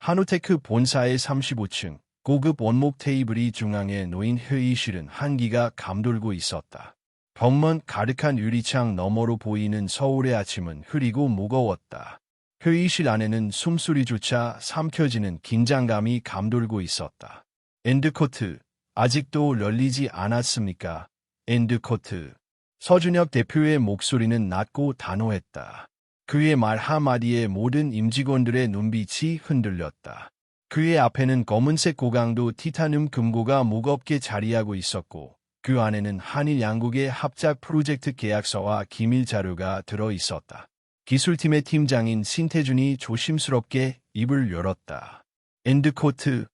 한우테크 본사의 35층 고급 원목 테이블이 중앙에 놓인 회의실은 한기가 감돌고 있었다. 벽면 가득한 유리창 너머로 보이는 서울의 아침은 흐리고 무거웠다. 회의실 안에는 숨소리조차 삼켜지는 긴장감이 감돌고 있었다. 엔드코트, 아직도 열리지 않았습니까? 엔드코트. 서준혁 대표의 목소리는 낮고 단호했다. 그의 말 한마디에 모든 임직원들의 눈빛이 흔들렸다. 그의 앞에는 검은색 고강도 티타늄 금고가 무겁게 자리하고 있었고 그 안에는 한일 양국의 합작 프로젝트 계약서와 기밀 자료가 들어 있었다. 기술팀의 팀장인 신태준이 조심스럽게 입을 열었다. 엔드코트,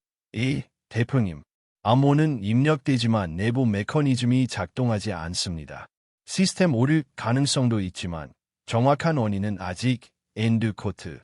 대표님. 암호는 입력되지만 내부 메커니즘이 작동하지 않습니다. 시스템 오류 가능성도 있지만 정확한 원인은 아직 엔드코트.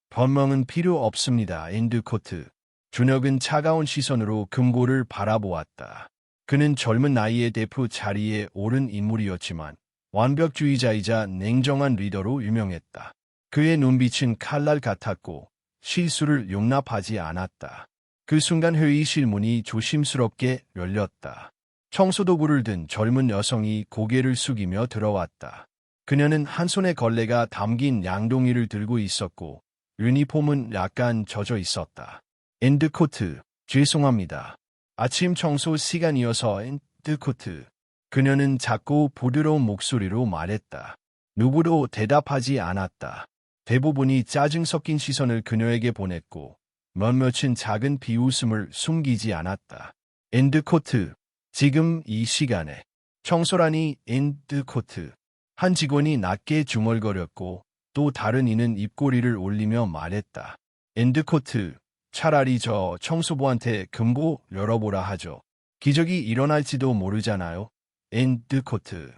변명은 필요 없습니다. 엔드코트. 준혁은 차가운 시선으로 금고를 바라보았다. 그는 젊은 나이에 대표 자리에 오른 인물이었지만 완벽주의자이자 냉정한 리더로 유명했다. 그의 눈빛은 칼날 같았고 실수를 용납하지 않았다. 그 순간 회의실 문이 조심스럽게 열렸다. 청소도구를 든 젊은 여성이 고개를 숙이며 들어왔다. 그녀는 한 손에 걸레가 담긴 양동이를 들고 있었고 유니폼은 약간 젖어 있었다. 엔드코트, 죄송합니다. 아침 청소 시간이어서 엔드코트. 그녀는 작고 부드러운 목소리로 말했다. 누구도 대답하지 않았다. 대부분이 짜증 섞인 시선을 그녀에게 보냈고 몇몇은 작은 비웃음을 숨기지 않았다. 엔드코트. 지금 이 시간에 청소라니 엔드코트. 한 직원이 낮게 중얼거렸고 또 다른 이는 입꼬리를 올리며 말했다. 엔드코트. 차라리 저 청소부한테 금고 열어보라 하죠. 기적이 일어날지도 모르잖아요. 엔드코트.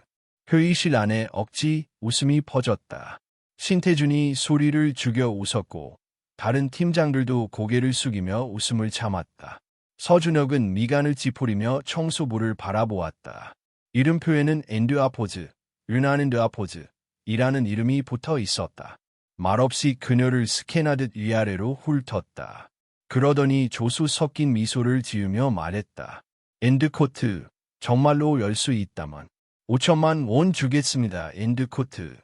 회의실 안에 억지 웃음이 퍼졌다. 신태준이 소리를 죽여 웃었고 다른 팀장들도 고개를 숙이며 웃음을 참았다. 서준혁은 미간을 찌푸리며 청소부를 바라보았다. 이름표에는 엔드아포즈, 유나엔드아포즈 이라는 이름이 붙어 있었다. 말없이 그녀를 스캔하듯 위아래로 훑었다. 그러더니 조수 섞인 미소를 지으며 말했다. 엔드코트, 정말로 열 수 있다면 5천만 원 주겠습니다. 엔드코트.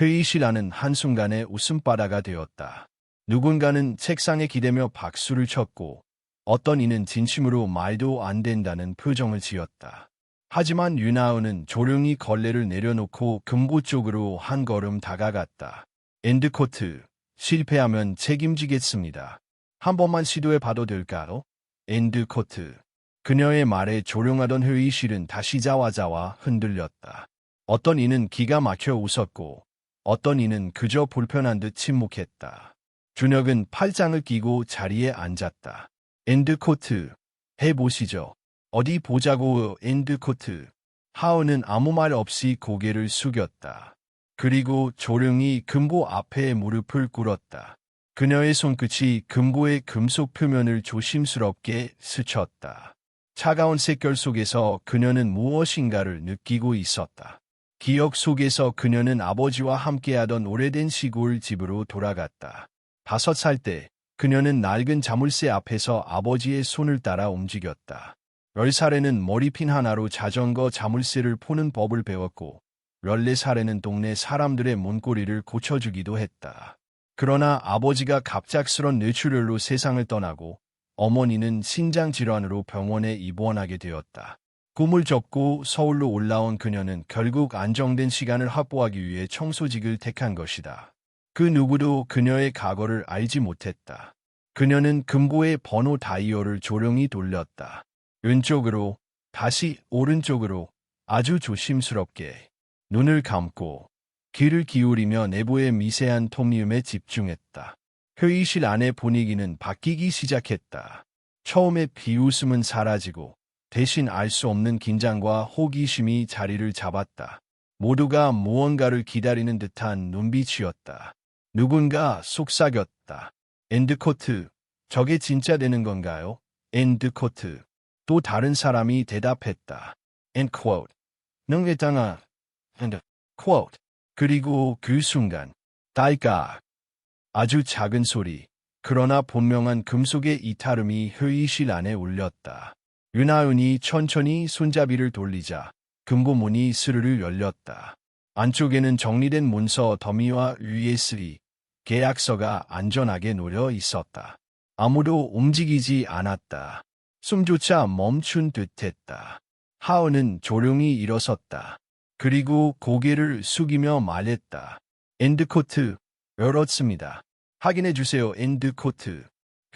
회의실 안은 한순간에 웃음바다가 되었다. 누군가는 책상에 기대며 박수를 쳤고 어떤 이는 진심으로 말도 안 된다는 표정을 지었다. 하지만 유나은은 조용히 걸레를 내려놓고 금고 쪽으로 한 걸음 다가갔다. 엔드코트, 실패하면 책임지겠습니다. 한 번만 시도해봐도 될까요? 엔드코트. 그녀의 말에 조용하던 회의실은 다시 자와자와 흔들렸다. 어떤 이는 기가 막혀 웃었고 어떤 이는 그저 불편한 듯 침묵했다. 준혁은 팔짱을 끼고 자리에 앉았다. 엔드코트, 해보시죠. 어디 보자고. 엔드코트. 하은은 아무 말 없이 고개를 숙였다. 그리고 조용히 금고 앞에 무릎을 꿇었다. 그녀의 손끝이 금고의 금속 표면을 조심스럽게 스쳤다. 차가운 색결 속에서 그녀는 무엇인가를 느끼고 있었다. 기억 속에서 그녀는 아버지와 함께하던 오래된 시골 집으로 돌아갔다. 5살 때 그녀는 낡은 자물쇠 앞에서 아버지의 손을 따라 움직였다. 10살에는 머리핀 하나로 자전거 자물쇠를 푸는 법을 배웠고 14살에는 동네 사람들의 문고리를 고쳐주기도 했다. 그러나 아버지가 갑작스런 뇌출혈로 세상을 떠나고 어머니는 신장질환으로 병원에 입원하게 되었다. 꿈을 접고 서울로 올라온 그녀는 결국 안정된 시간을 확보하기 위해 청소직을 택한 것이다. 그 누구도 그녀의 과거를 알지 못했다. 그녀는 금고의 번호 다이얼을 조용히 돌렸다. 왼쪽으로, 다시 오른쪽으로, 아주 조심스럽게. 눈을 감고 귀를 기울이며 내부의 미세한 톱니움에 집중했다. 회의실 안의 분위기는 바뀌기 시작했다. 처음에 비웃음은 사라지고 대신 알 수 없는 긴장과 호기심이 자리를 잡았다. 모두가 무언가를 기다리는 듯한 눈빛이었다. 누군가 속삭였다. 엔드코트, 저게 진짜 되는 건가요? 엔드코트. 또 다른 사람이 대답했다. 엔드코트. 능력당한 엔드코트. 그리고 그 순간, 딸깍. 아주 작은 소리, 그러나 분명한 금속의 이탈음이 회의실 안에 울렸다. 윤하은이 천천히 손잡이를 돌리자 금고문이 스르르 열렸다. 안쪽에는 정리된 문서 더미와 USB, 계약서가 안전하게 놓여 있었다. 아무도 움직이지 않았다. 숨조차 멈춘 듯했다. 하은은 조용히 일어섰다. 그리고 고개를 숙이며 말했다. 엔드코트 열었습니다. 확인해주세요. 엔드코트.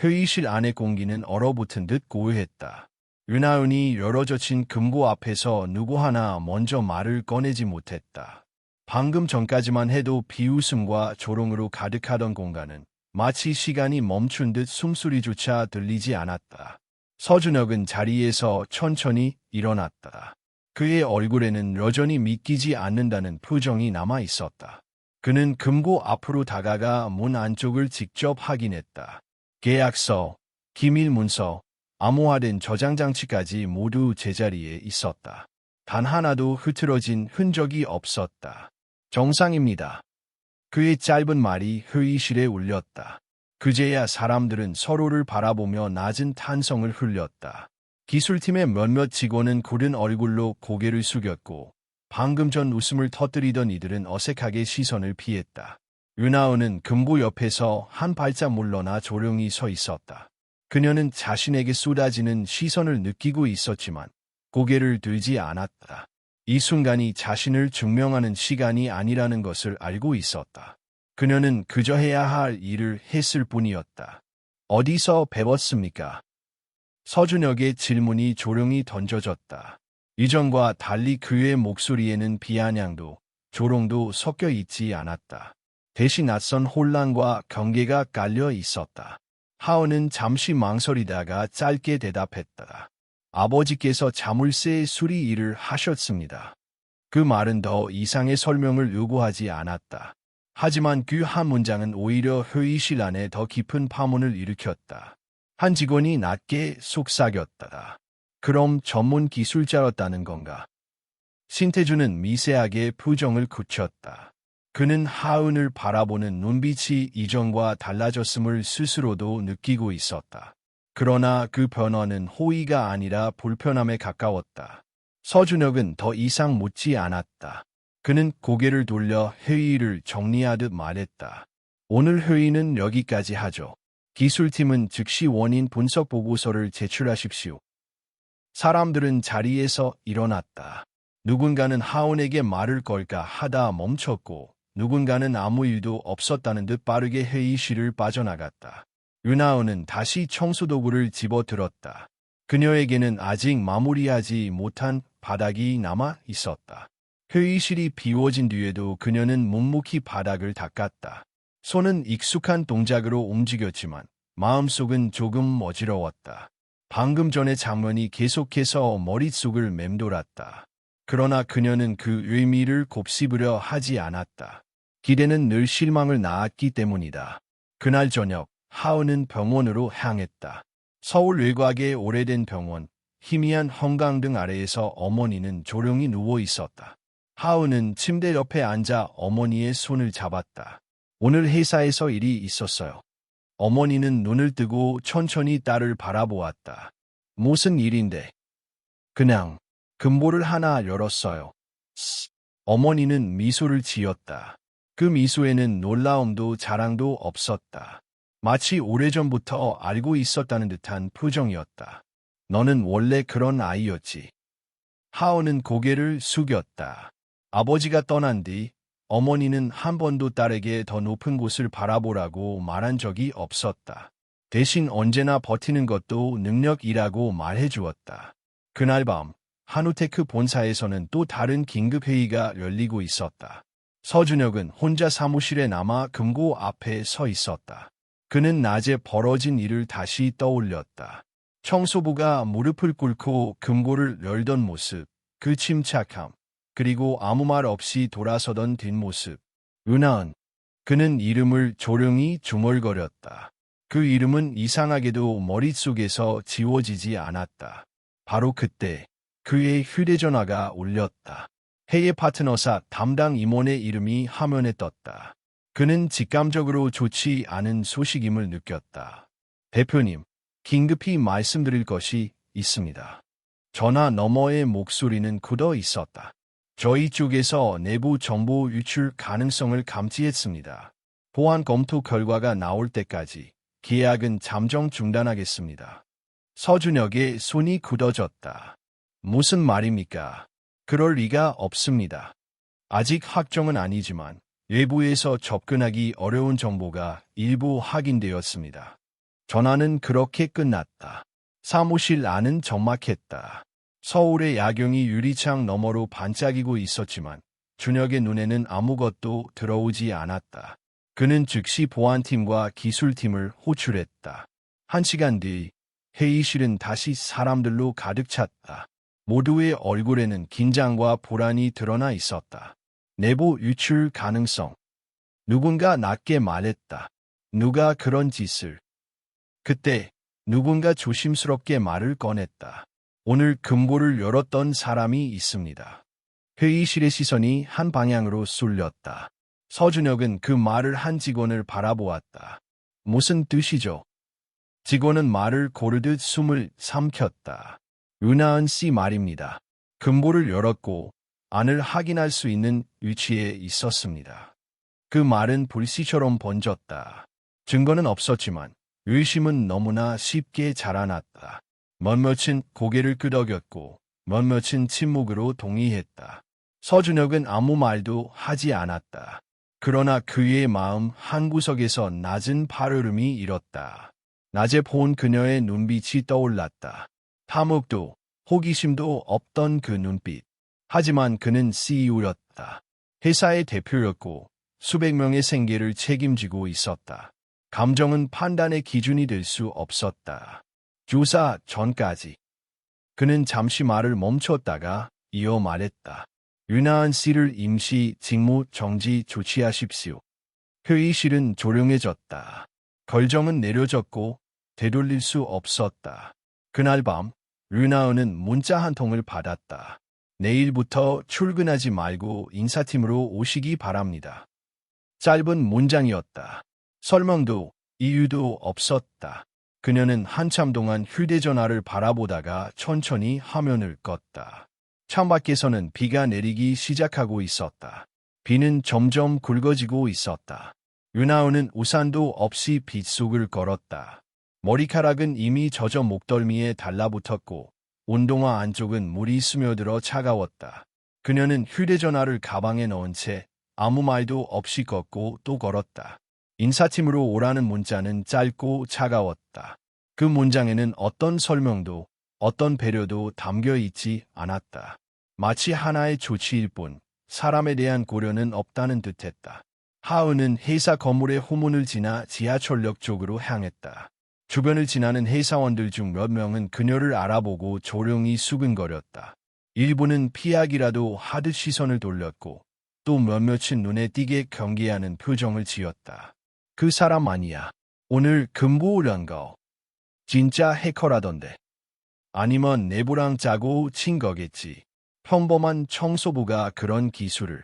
회의실 안의 공기는 얼어붙은 듯 고요했다. 윤하은이 열어젖힌 금고 앞에서 누구 하나 먼저 말을 꺼내지 못했다. 방금 전까지만 해도 비웃음과 조롱으로 가득하던 공간은 마치 시간이 멈춘 듯 숨소리조차 들리지 않았다. 서준혁은 자리에서 천천히 일어났다. 그의 얼굴에는 여전히 믿기지 않는다는 표정이 남아 있었다. 그는 금고 앞으로 다가가 문 안쪽을 직접 확인했다. 계약서, 기밀 문서, 암호화된 저장 장치까지 모두 제자리에 있었다. 단 하나도 흐트러진 흔적이 없었다. 정상입니다. 그의 짧은 말이 회의실에 울렸다. 그제야 사람들은 서로를 바라보며 낮은 탄성을 흘렸다. 기술팀의 몇몇 직원은 굳은 얼굴로 고개를 숙였고 방금 전 웃음을 터뜨리던 이들은 어색하게 시선을 피했다. 윤하은은 금고 옆에서 한 발짝 물러나 조용히 서 있었다. 그녀는 자신에게 쏟아지는 시선을 느끼고 있었지만 고개를 들지 않았다. 이 순간이 자신을 증명하는 시간이 아니라는 것을 알고 있었다. 그녀는 그저 해야 할 일을 했을 뿐이었다. 어디서 배웠습니까? 서준혁의 질문이 조용히 던져졌다. 이전과 달리 그의 목소리에는 비아냥도 조롱도 섞여 있지 않았다. 대신 낯선 혼란과 경계가 깔려 있었다. 하은은 잠시 망설이다가 짧게 대답했다. 아버지께서 자물쇠 수리 일을 하셨습니다. 그 말은 더 이상의 설명을 요구하지 않았다. 하지만 그 한 문장은 오히려 회의실 안에 더 깊은 파문을 일으켰다. 한 직원이 낮게 속삭였다. 그럼 전문 기술자였다는 건가? 신태주는 미세하게 표정을 굳혔다. 그는 하은을 바라보는 눈빛이 이전과 달라졌음을 스스로도 느끼고 있었다. 그러나 그 변화는 호의가 아니라 불편함에 가까웠다. 서준혁은 더 이상 묻지 않았다. 그는 고개를 돌려 회의를 정리하듯 말했다. 오늘 회의는 여기까지 하죠. 기술팀은 즉시 원인 분석 보고서를 제출하십시오. 사람들은 자리에서 일어났다. 누군가는 하은에게 말을 걸까 하다 멈췄고 누군가는 아무 일도 없었다는 듯 빠르게 회의실을 빠져나갔다. 윤하은은 다시 청소도구를 집어들었다. 그녀에게는 아직 마무리하지 못한 바닥이 남아 있었다. 회의실이 비워진 뒤에도 그녀는 묵묵히 바닥을 닦았다. 손은 익숙한 동작으로 움직였지만 마음속은 조금 어지러웠다. 방금 전의 장면이 계속해서 머릿속을 맴돌았다. 그러나 그녀는 그 의미를 곱씹으려 하지 않았다. 기대는 늘 실망을 낳았기 때문이다. 그날 저녁 하은은 병원으로 향했다. 서울 외곽의 오래된 병원, 희미한 형광등 아래에서 어머니는 조용히 누워 있었다. 하은은 침대 옆에 앉아 어머니의 손을 잡았다. 오늘 회사에서 일이 있었어요. 어머니는 눈을 뜨고 천천히 딸을 바라보았다. 무슨 일인데? 그냥 금고를 하나 열었어요. 어머니는 미소를 지었다. 그 미소에는 놀라움도 자랑도 없었다. 마치 오래전부터 알고 있었다는 듯한 표정이었다. 너는 원래 그런 아이였지. 하은은 고개를 숙였다. 아버지가 떠난 뒤 어머니는 한 번도 딸에게 더 높은 곳을 바라보라고 말한 적이 없었다. 대신 언제나 버티는 것도 능력이라고 말해주었다. 그날 밤 한우테크 본사에서는 또 다른 긴급회의가 열리고 있었다. 서준혁은 혼자 사무실에 남아 금고 앞에 서 있었다. 그는 낮에 벌어진 일을 다시 떠올렸다. 청소부가 무릎을 꿇고 금고를 열던 모습, 그 침착함, 그리고 아무 말 없이 돌아서던 뒷모습. 윤하은. 그는 이름을 조용히 중얼거렸다. 그 이름은 이상하게도 머릿속에서 지워지지 않았다. 바로 그때 그의 휴대전화가 울렸다. 해외 파트너사 담당 임원의 이름이 화면에 떴다. 그는 직감적으로 좋지 않은 소식임을 느꼈다. 대표님, 긴급히 말씀드릴 것이 있습니다. 전화 너머의 목소리는 굳어 있었다. 저희 쪽에서 내부 정보 유출 가능성을 감지했습니다. 보안 검토 결과가 나올 때까지 계약은 잠정 중단하겠습니다. 서준혁의 손이 굳어졌다. 무슨 말입니까? 그럴 리가 없습니다. 아직 확정은 아니지만 외부에서 접근하기 어려운 정보가 일부 확인되었습니다. 전화는 그렇게 끝났다. 사무실 안은 적막했다. 서울의 야경이 유리창 너머로 반짝이고 있었지만 준혁의 눈에는 아무것도 들어오지 않았다. 그는 즉시 보안팀과 기술팀을 호출했다. 1시간 뒤 회의실은 다시 사람들로 가득 찼다. 모두의 얼굴에는 긴장과 불안이 드러나 있었다. 내부 유출 가능성. 누군가 낮게 말했다. 누가 그런 짓을. 그때 누군가 조심스럽게 말을 꺼냈다. 오늘 금고를 열었던 사람이 있습니다. 회의실의 시선이 한 방향으로 쏠렸다. 서준혁은 그 말을 한 직원을 바라보았다. 무슨 뜻이죠? 직원은 말을 고르듯 숨을 삼켰다. 윤하은 씨 말입니다. 금고를 열었고 안을 확인할 수 있는 위치에 있었습니다. 그 말은 불씨처럼 번졌다. 증거는 없었지만 의심은 너무나 쉽게 자라났다. 몇몇은 고개를 끄덕였고 몇몇은 침묵으로 동의했다. 서준혁은 아무 말도 하지 않았다. 그러나 그의 마음 한구석에서 낮은 발걸음이 일었다. 낮에 본 그녀의 눈빛이 떠올랐다. 탐욕도 호기심도 없던 그 눈빛. 하지만 그는 CEO였다. 회사의 대표였고 수백 명의 생계를 책임지고 있었다. 감정은 판단의 기준이 될 수 없었다. 조사 전까지. 그는 잠시 말을 멈췄다가 이어 말했다. 윤하은 씨를 임시 직무 정지 조치하십시오. 회의실은 조용해졌다. 결정은 내려졌고 되돌릴 수 없었다. 그날 밤 윤하은은 문자 한 통을 받았다. 내일부터 출근하지 말고 인사팀으로 오시기 바랍니다. 짧은 문장이었다. 설명도 이유도 없었다. 그녀는 한참 동안 휴대전화를 바라보다가 천천히 화면을 껐다. 창밖에서는 비가 내리기 시작하고 있었다. 비는 점점 굵어지고 있었다. 윤하은은 우산도 없이 빗속을 걸었다. 머리카락은 이미 젖어 목덜미에 달라붙었고 운동화 안쪽은 물이 스며들어 차가웠다. 그녀는 휴대전화를 가방에 넣은 채 아무 말도 없이 걷고 또 걸었다. 인사팀으로 오라는 문자는 짧고 차가웠다. 그 문장에는 어떤 설명도 어떤 배려도 담겨 있지 않았다. 마치 하나의 조치일 뿐 사람에 대한 고려는 없다는 듯했다. 하은은 회사 건물의 후문을 지나 지하철역 쪽으로 향했다. 주변을 지나는 회사원들 중 몇 명은 그녀를 알아보고 조용히 수근거렸다. 일부는 피하기라도 하듯 시선을 돌렸고 또 몇몇은 눈에 띄게 경계하는 표정을 지었다. 그 사람 아니야. 오늘 금고 오란 거. 진짜 해커라던데. 아니면 내부랑 짜고 친 거겠지. 평범한 청소부가 그런 기술을.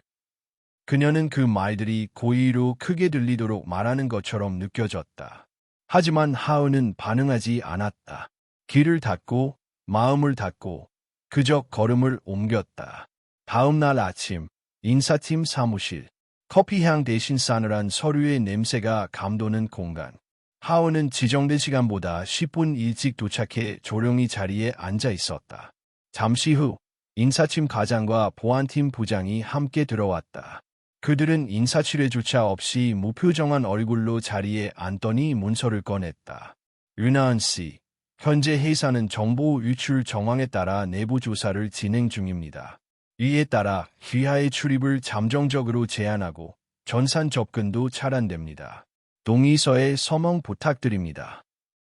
그녀는 그 말들이 고의로 크게 들리도록 말하는 것처럼 느껴졌다. 하지만 하은은 반응하지 않았다. 귀를 닫고 마음을 닫고 그저 걸음을 옮겼다. 다음 날 아침 인사팀 사무실. 커피향 대신 싸늘한 서류의 냄새가 감도는 공간. 하은은 지정된 시간보다 10분 일찍 도착해 조용히 자리에 앉아 있었다. 잠시 후 인사팀 과장과 보안팀 부장이 함께 들어왔다. 그들은 인사치레조차 없이 무표정한 얼굴로 자리에 앉더니 문서를 꺼냈다. 윤하은 씨, 현재 회사는 정보 유출 정황에 따라 내부 조사를 진행 중입니다. 이에 따라 귀하의 출입을 잠정적으로 제한하고 전산 접근도 차단됩니다. 동의서에 서명 부탁드립니다.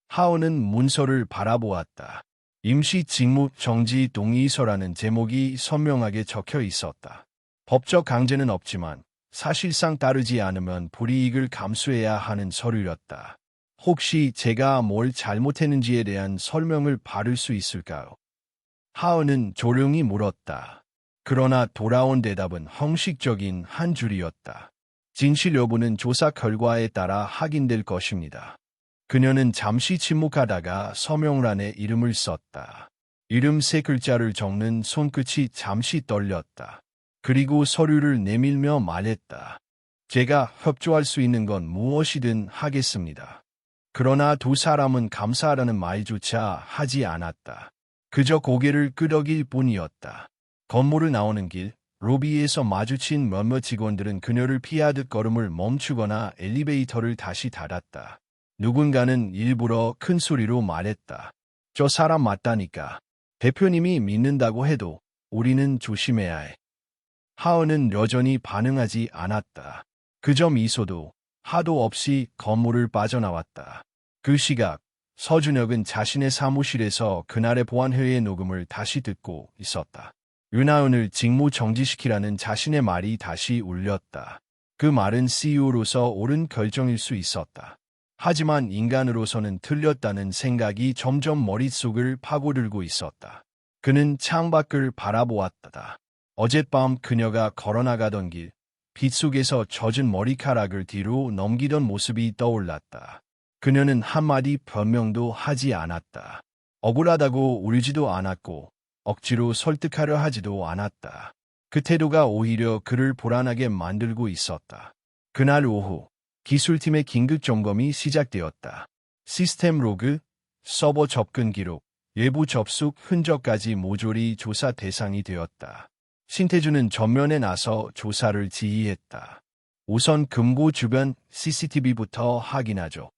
하은은 문서를 바라보았다. 임시 직무 정지 동의서라는 제목이 선명하게 적혀 있었다. 법적 강제는 없지만 사실상 따르지 않으면 불이익을 감수해야 하는 서류였다. 혹시 제가 뭘 잘못했는지에 대한 설명을 받을 수 있을까요? 하은은 조용히 물었다. 그러나 돌아온 대답은 형식적인 한 줄이었다. 진실 여부는 조사 결과에 따라 확인될 것입니다. 그녀는 잠시 침묵하다가 서명란에 이름을 썼다. 이름 3글자를 적는 손끝이 잠시 떨렸다. 그리고 서류를 내밀며 말했다. 제가 협조할 수 있는 건 무엇이든 하겠습니다. 그러나 두 사람은 감사하다는 말조차 하지 않았다. 그저 고개를 끄덕일 뿐이었다. 건물을 나오는 길, 로비에서 마주친 몇몇 직원들은 그녀를 피하듯 걸음을 멈추거나 엘리베이터를 다시 닫았다. 누군가는 일부러 큰 소리로 말했다. 저 사람 맞다니까. 대표님이 믿는다고 해도 우리는 조심해야 해. 하은은 여전히 반응하지 않았다. 그저 미소도 하도 없이 건물을 빠져나왔다. 그 시각 서준혁은 자신의 사무실에서 그날의 보안회의 녹음을 다시 듣고 있었다. 윤하은을 직무 정지시키라는 자신의 말이 다시 울렸다. 그 말은 CEO로서 옳은 결정일 수 있었다. 하지만 인간으로서는 틀렸다는 생각이 점점 머릿속을 파고들고 있었다. 그는 창밖을 바라보았다. 어젯밤 그녀가 걸어나가던 길, 빗속에서 젖은 머리카락을 뒤로 넘기던 모습이 떠올랐다. 그녀는 한마디 변명도 하지 않았다. 억울하다고 울지도 않았고 억지로 설득하려 하지도 않았다. 그 태도가 오히려 그를 불안하게 만들고 있었다. 그날 오후 기술팀의 긴급 점검이 시작되었다. 시스템 로그, 서버 접근 기록, 외부 접속 흔적까지 모조리 조사 대상이 되었다. 신태주는 전면에 나서 조사를 지휘했다. 우선 금고 주변 CCTV부터 확인하죠.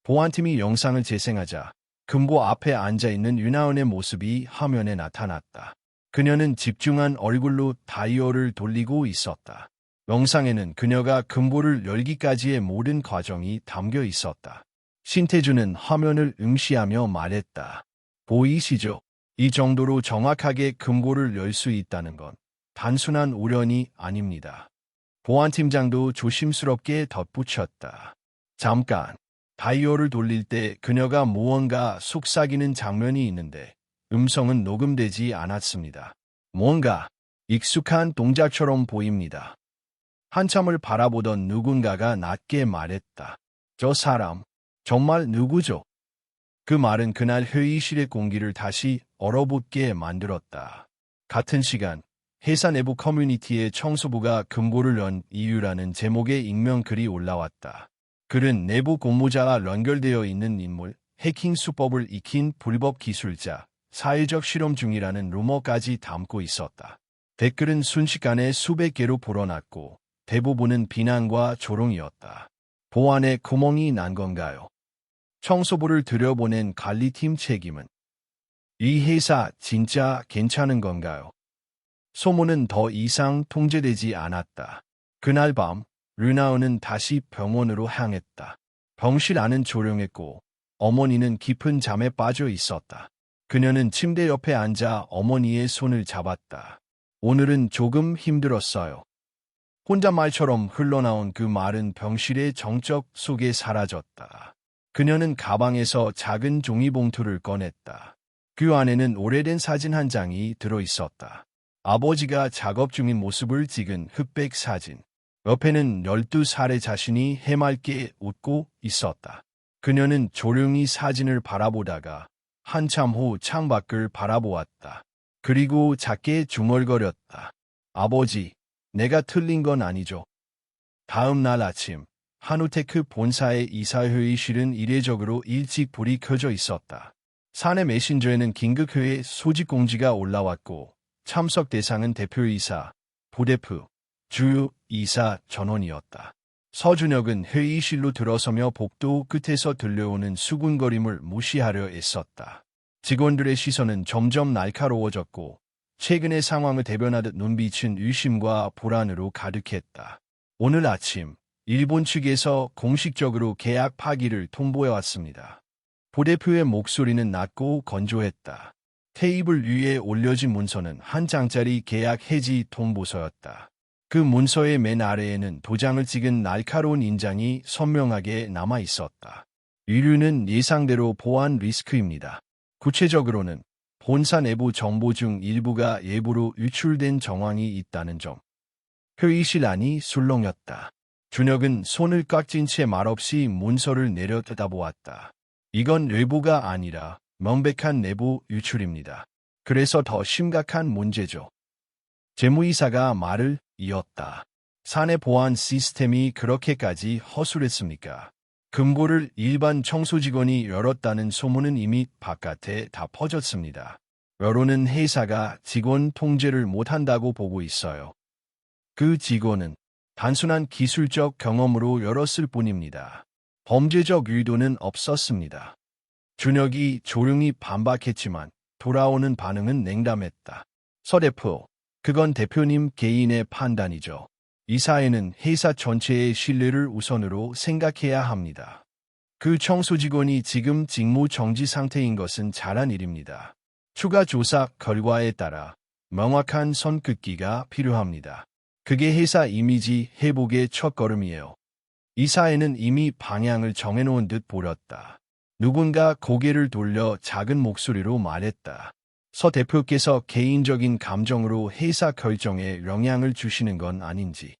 보안팀이 영상을 재생하자 금고 앞에 앉아있는 윤하은의 모습이 화면에 나타났다. 그녀는 집중한 얼굴로 다이얼을 돌리고 있었다. 영상에는 그녀가 금고를 열기까지의 모든 과정이 담겨 있었다. 신태주는 화면을 응시하며 말했다. 보이시죠? 이 정도로 정확하게 금고를 열 수 있다는 건 단순한 우연이 아닙니다. 보안팀장도 조심스럽게 덧붙였다. 잠깐, 다이얼을 돌릴 때 그녀가 무언가 속삭이는 장면이 있는데 음성은 녹음되지 않았습니다. 뭔가 익숙한 동작처럼 보입니다. 한참을 바라보던 누군가가 낮게 말했다. 저 사람, 정말 누구죠? 그 말은 그날 회의실의 공기를 다시 얼어붙게 만들었다. 같은 시간, 회사 내부 커뮤니티에 청소부가 금고를 연 이유라는 제목의 익명글이 올라왔다. 글은 내부 공모자와 연결되어 있는 인물, 해킹 수법을 익힌 불법 기술자, 사회적 실험 중이라는 루머까지 담고 있었다. 댓글은 순식간에 수백 개로 불어났고 대부분은 비난과 조롱이었다. 보안에 구멍이 난 건가요? 청소부를 들여보낸 관리팀 책임은? 이 회사 진짜 괜찮은 건가요? 소문은 더 이상 통제되지 않았다. 그날 밤 류나은은 다시 병원으로 향했다. 병실 안은 조용했고 어머니는 깊은 잠에 빠져 있었다. 그녀는 침대 옆에 앉아 어머니의 손을 잡았다. 오늘은 조금 힘들었어요. 혼잣말처럼 흘러나온 그 말은 병실의 정적 속에 사라졌다. 그녀는 가방에서 작은 종이봉투를 꺼냈다. 그 안에는 오래된 사진 한 장이 들어있었다. 아버지가 작업 중인 모습을 찍은 흑백 사진. 옆에는 12살의 자신이 해맑게 웃고 있었다. 그녀는 조용히 사진을 바라보다가 한참 후 창밖을 바라보았다. 그리고 작게 중얼거렸다. 아버지, 내가 틀린 건 아니죠? 다음 날 아침, 한우테크 본사의 이사회의실은 이례적으로 일찍 불이 켜져 있었다. 사내 메신저에는 긴급회의 소집 공지가 올라왔고 참석 대상은 대표이사, 부대표, 주요 이사 전원이었다. 서준혁은 회의실로 들어서며 복도 끝에서 들려오는 수군거림을 무시하려 애썼다. 직원들의 시선은 점점 날카로워졌고 최근의 상황을 대변하듯 눈빛은 의심과 불안으로 가득했다. 오늘 아침 일본 측에서 공식적으로 계약 파기를 통보해왔습니다. 부대표의 목소리는 낮고 건조했다. 테이블 위에 올려진 문서는 한 장짜리 계약 해지 통보서였다. 그 문서의 맨 아래에는 도장을 찍은 날카로운 인장이 선명하게 남아 있었다. 의류는 예상대로 보안 리스크입니다. 구체적으로는 본사 내부 정보 중 일부가 예부로 유출된 정황이 있다는 점. 회의실 안이 술렁였다. 준혁은 손을 꽉 쥔 채 말없이 문서를 내려다보았다. 이건 외부가 아니라 명백한 내부 유출입니다. 그래서 더 심각한 문제죠. 재무이사가 말을 이었다. 사내 보안 시스템이 그렇게까지 허술했습니까? 금고를 일반 청소직원이 열었다는 소문은 이미 바깥에 다 퍼졌습니다. 여론은 회사가 직원 통제를 못한다고 보고 있어요. 그 직원은 단순한 기술적 경험으로 열었을 뿐입니다. 범죄적 의도는 없었습니다. 준혁이 조용히 반박했지만 돌아오는 반응은 냉담했다. 서 대표, 그건 대표님 개인의 판단이죠. 이 사회는 회사 전체의 신뢰를 우선으로 생각해야 합니다. 그 청소직원이 지금 직무 정지 상태인 것은 잘한 일입니다. 추가 조사 결과에 따라 명확한 선긋기가 필요합니다. 그게 회사 이미지 회복의 첫걸음이에요. 이 사회는 이미 방향을 정해놓은 듯 보였다. 누군가 고개를 돌려 작은 목소리로 말했다. 서 대표께서 개인적인 감정으로 회사 결정에 영향을 주시는 건 아닌지.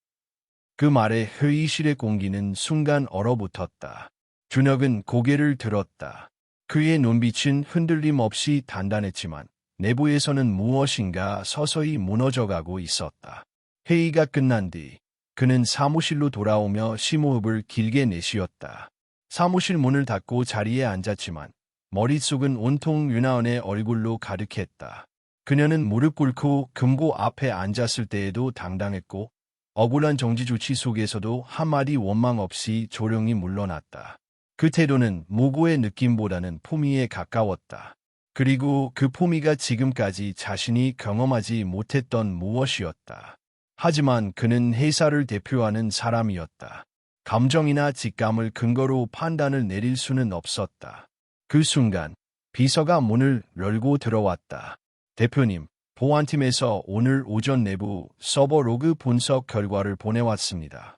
그 말에 회의실의 공기는 순간 얼어붙었다. 준혁은 고개를 들었다. 그의 눈빛은 흔들림 없이 단단했지만 내부에서는 무엇인가 서서히 무너져가고 있었다. 회의가 끝난 뒤 그는 사무실로 돌아오며 심호흡을 길게 내쉬었다. 사무실 문을 닫고 자리에 앉았지만 머릿속은 온통 윤하은의 얼굴로 가득했다. 그녀는 무릎 꿇고 금고 앞에 앉았을 때에도 당당했고 억울한 정지 조치 속에서도 한마디 원망 없이 조용히 물러났다. 그 태도는 무고의 느낌보다는 품위에 가까웠다. 그리고 그 품위가 지금까지 자신이 경험하지 못했던 무엇이었다. 하지만 그는 회사를 대표하는 사람이었다. 감정이나 직감을 근거로 판단을 내릴 수는 없었다. 그 순간 비서가 문을 열고 들어왔다. 대표님, 보안팀에서 오늘 오전 내부 서버 로그 분석 결과를 보내왔습니다.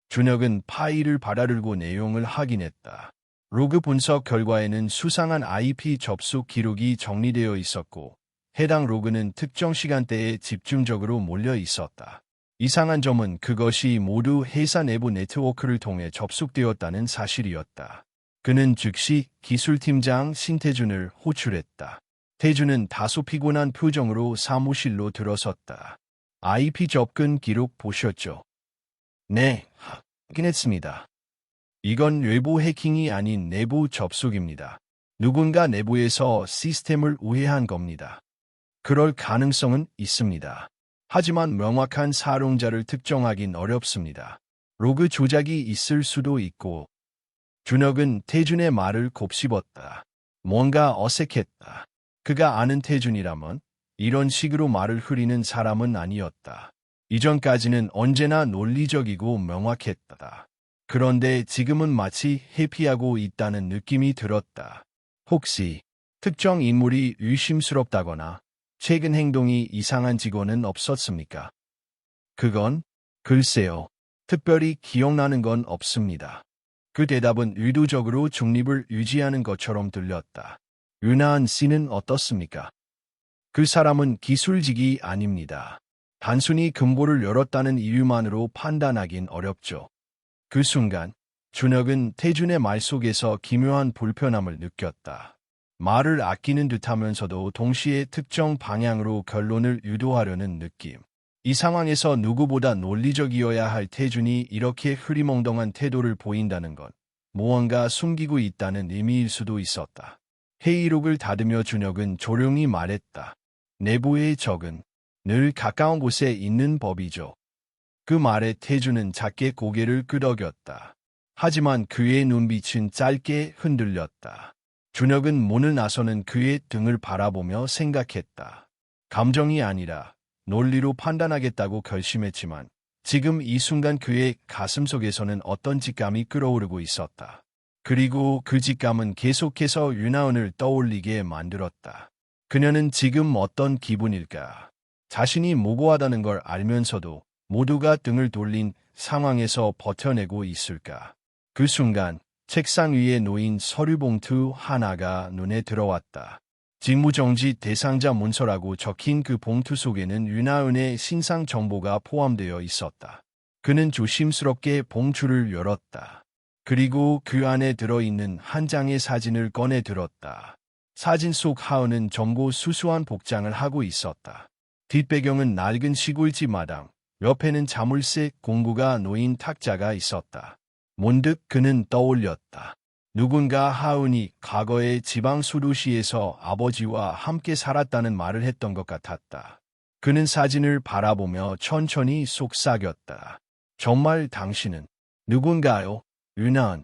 준혁은 파일을 받아들고 내용을 확인했다. 로그 분석 결과에는 수상한 IP 접속 기록이 정리되어 있었고 해당 로그는 특정 시간대에 집중적으로 몰려 있었다. 이상한 점은 그것이 모두 회사 내부 네트워크를 통해 접속되었다는 사실이었다. 그는 즉시 기술팀장 신태준을 호출했다. 태준은 다소 피곤한 표정으로 사무실로 들어섰다. IP 접근 기록 보셨죠? 네, 확인했습니다. 이건 외부 해킹이 아닌 내부 접속입니다. 누군가 내부에서 시스템을 우회한 겁니다. 그럴 가능성은 있습니다. 하지만 명확한 사용자를 특정하긴 어렵습니다. 로그 조작이 있을 수도 있고. 준혁은 태준의 말을 곱씹었다. 뭔가 어색했다. 그가 아는 태준이라면 이런 식으로 말을 흐리는 사람은 아니었다. 이전까지는 언제나 논리적이고 명확했다. 그런데 지금은 마치 회피하고 있다는 느낌이 들었다. 혹시 특정 인물이 의심스럽다거나 최근 행동이 이상한 직원은 없었습니까? 그건 글쎄요. 특별히 기억나는 건 없습니다. 그 대답은 의도적으로 중립을 유지하는 것처럼 들렸다. 윤하은 씨는 어떻습니까? 그 사람은 기술직이 아닙니다. 단순히 금고를 열었다는 이유만으로 판단하긴 어렵죠. 그 순간 준혁은 태준의 말 속에서 기묘한 불편함을 느꼈다. 말을 아끼는 듯하면서도 동시에 특정 방향으로 결론을 유도하려는 느낌. 이 상황에서 누구보다 논리적이어야 할 태준이 이렇게 흐리멍덩한 태도를 보인다는 건 무언가 숨기고 있다는 의미일 수도 있었다. 회의록을 닫으며 준혁은 조용히 말했다. 내부의 적은 늘 가까운 곳에 있는 법이죠. 그 말에 태준은 작게 고개를 끄덕였다. 하지만 그의 눈빛은 짧게 흔들렸다. 준혁은 문을 나서는 그의 등을 바라보며 생각했다. 감정이 아니라 논리로 판단하겠다고 결심했지만 지금 이 순간 그의 가슴 속에서는 어떤 직감이 끓어오르고 있었다. 그리고 그 직감은 계속해서 윤하은을 떠올리게 만들었다. 그녀는 지금 어떤 기분일까? 자신이 무고하다는 걸 알면서도 모두가 등을 돌린 상황에서 버텨내고 있을까? 그 순간 책상 위에 놓인 서류 봉투 하나가 눈에 들어왔다. 직무정지 대상자 문서라고 적힌 그 봉투 속에는 윤하은의 신상 정보가 포함되어 있었다. 그는 조심스럽게 봉투를 열었다. 그리고 그 안에 들어있는 한 장의 사진을 꺼내 들었다. 사진 속 하은은 젊고 수수한 복장을 하고 있었다. 뒷배경은 낡은 시골집 마당, 옆에는 자물쇠 공구가 놓인 탁자가 있었다. 문득 그는 떠올렸다. 누군가 하은이 과거에 지방 수도시에서 아버지와 함께 살았다는 말을 했던 것 같았다. 그는 사진을 바라보며 천천히 속삭였다. 정말 당신은 누군가요? 윤아은.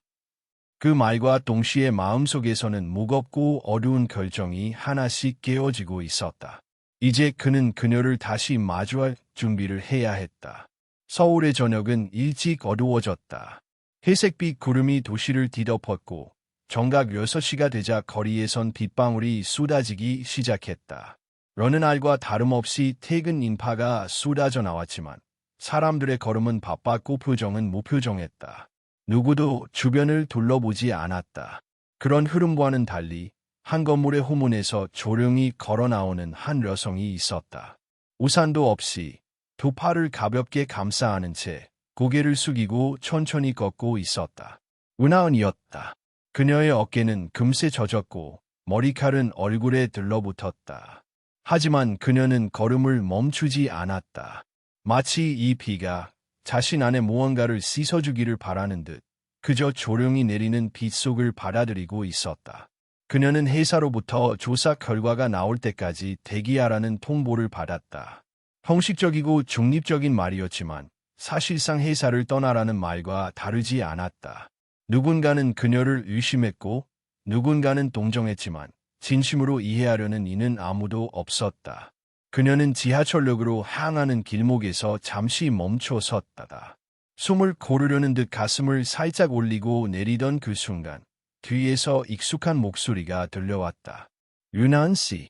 그 말과 동시에 마음속에서는 무겁고 어두운 결정이 하나씩 깨어지고 있었다. 이제 그는 그녀를 다시 마주할 준비를 해야 했다. 서울의 저녁은 일찍 어두워졌다. 회색빛 구름이 도시를 뒤덮었고 정각 6시가 되자 거리에선 빗방울이 쏟아지기 시작했다. 여느 날과 다름없이 퇴근 인파가 쏟아져 나왔지만 사람들의 걸음은 바빴고 표정은 무표정했다. 누구도 주변을 둘러보지 않았다. 그런 흐름과는 달리 한 건물의 후문에서 조용히 걸어 나오는 한 여성이 있었다. 우산도 없이 두 팔을 가볍게 감싸 안은 채 고개를 숙이고 천천히 걷고 있었다. 은하은이었다. 그녀의 어깨는 금세 젖었고 머리칼은 얼굴에 들러붙었다. 하지만 그녀는 걸음을 멈추지 않았다. 마치 이 비가 자신 안에 무언가를 씻어주기를 바라는 듯 그저 조용히 내리는 빗속을 받아들이고 있었다. 그녀는 회사로부터 조사 결과가 나올 때까지 대기하라는 통보를 받았다. 형식적이고 중립적인 말이었지만 사실상 회사를 떠나라는 말과 다르지 않았다. 누군가는 그녀를 의심했고 누군가는 동정했지만 진심으로 이해하려는 이는 아무도 없었다. 그녀는 지하철역으로 향하는 길목에서 잠시 멈춰 섰다. 숨을 고르려는 듯 가슴을 살짝 올리고 내리던 그 순간 뒤에서 익숙한 목소리가 들려왔다. 윤아은 씨.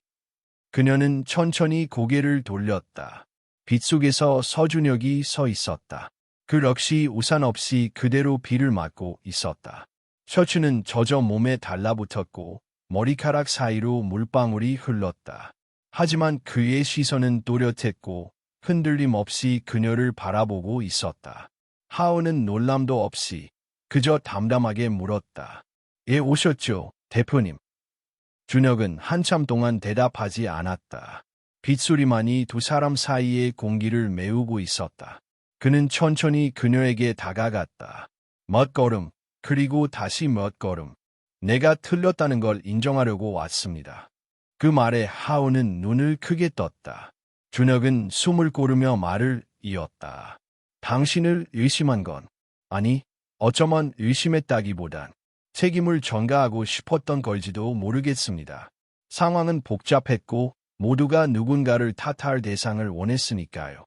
그녀는 천천히 고개를 돌렸다. 빗속에서 서준혁이 서 있었다. 그 역시 우산 없이 그대로 비를 맞고 있었다. 셔츠는 젖어 몸에 달라붙었고 머리카락 사이로 물방울이 흘렀다. 하지만 그의 시선은 또렷했고 흔들림 없이 그녀를 바라보고 있었다. 하은은 놀람도 없이 그저 담담하게 물었다. 예, 오셨죠, 대표님. 준혁은 한참 동안 대답하지 않았다. 빗소리만이 두 사람 사이의 공기를 메우고 있었다. 그는 천천히 그녀에게 다가갔다. 몇 걸음, 그리고 다시 몇 걸음. 내가 틀렸다는 걸 인정하려고 왔습니다. 그 말에 하은은 눈을 크게 떴다. 준혁은 숨을 고르며 말을 이었다. 당신을 의심한 건, 아니, 어쩌면 의심했다기보단 책임을 전가하고 싶었던 걸지도 모르겠습니다. 상황은 복잡했고 모두가 누군가를 탓할 대상을 원했으니까요.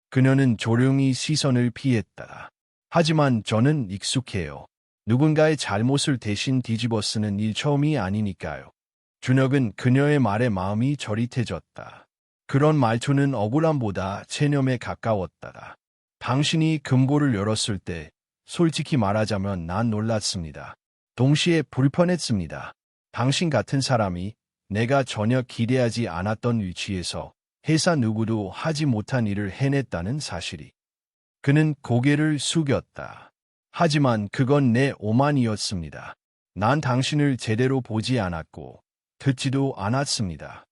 그녀는 조용히 시선을 피했다. 하지만 저는 익숙해요. 누군가의 잘못을 대신 뒤집어 쓰는 일 처음이 아니니까요. 준혁은 그녀의 말에 마음이 저릿해졌다. 그런 말투는 억울함보다 체념에 가까웠다. 당신이 금고를 열었을 때 솔직히 말하자면 난 놀랐습니다. 동시에 불편했습니다. 당신 같은 사람이 내가 전혀 기대하지 않았던 위치에서 회사 누구도 하지 못한 일을 해냈다는 사실이. 그는 고개를 숙였다. 하지만 그건 내 오만이었습니다. 난 당신을 제대로 보지 않았고 듣지도 않았습니다.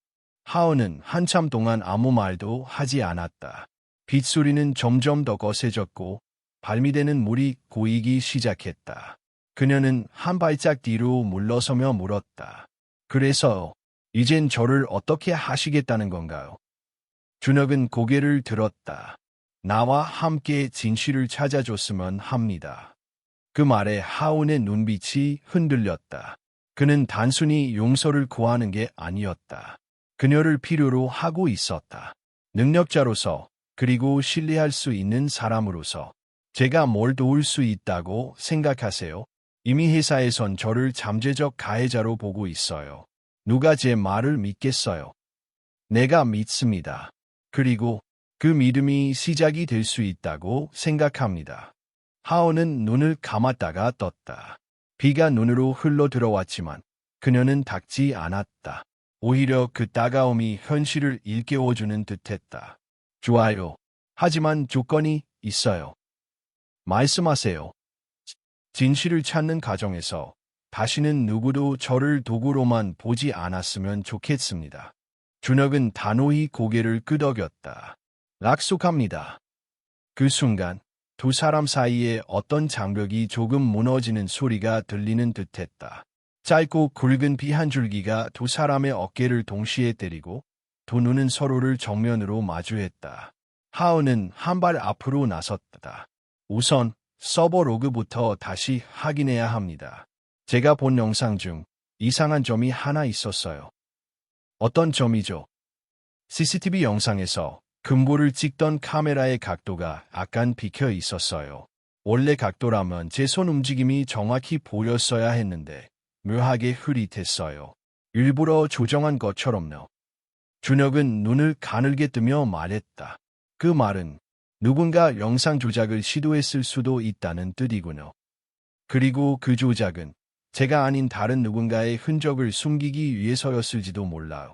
하은은 한참 동안 아무 말도 하지 않았다. 빗소리는 점점 더 거세졌고 발미되는 물이 고이기 시작했다. 그녀는 한 발짝 뒤로 물러서며 물었다. 그래서 이젠 저를 어떻게 하시겠다는 건가요? 준혁은 고개를 들었다. 나와 함께 진실을 찾아줬으면 합니다. 그 말에 하은의 눈빛이 흔들렸다. 그는 단순히 용서를 구하는 게 아니었다. 그녀를 필요로 하고 있었다. 능력자로서, 그리고 신뢰할 수 있는 사람으로서. 제가 뭘 도울 수 있다고 생각하세요? 이미 회사에선 저를 잠재적 가해자로 보고 있어요. 누가 제 말을 믿겠어요? 내가 믿습니다. 그리고 그 믿음이 시작이 될 수 있다고 생각합니다. 하은은 눈을 감았다가 떴다. 비가 눈으로 흘러 들어왔지만 그녀는 닦지 않았다. 오히려 그 따가움이 현실을 일깨워주는 듯했다. 좋아요. 하지만 조건이 있어요. 말씀하세요. 진실을 찾는 과정에서 다시는 누구도 저를 도구로만 보지 않았으면 좋겠습니다. 준혁은 단호히 고개를 끄덕였다. 약속합니다. 그 순간 두 사람 사이에 어떤 장벽이 조금 무너지는 소리가 들리는 듯했다. 짧고 굵은 비 한 줄기가 두 사람의 어깨를 동시에 때리고 두 눈은 서로를 정면으로 마주했다. 하은은 한 발 앞으로 나섰다. 우선 서버 로그부터 다시 확인해야 합니다. 제가 본 영상 중 이상한 점이 하나 있었어요. 어떤 점이죠? CCTV 영상에서 금고를 찍던 카메라의 각도가 약간 비켜 있었어요. 원래 각도라면 제 손 움직임이 정확히 보였어야 했는데 묘하게 흐릿했어요. 일부러 조정한 것처럼요. 준혁은 눈을 가늘게 뜨며 말했다. 그 말은 누군가 영상 조작을 시도했을 수도 있다는 뜻이군요. 그리고 그 조작은 제가 아닌 다른 누군가의 흔적을 숨기기 위해서였을지도 몰라요.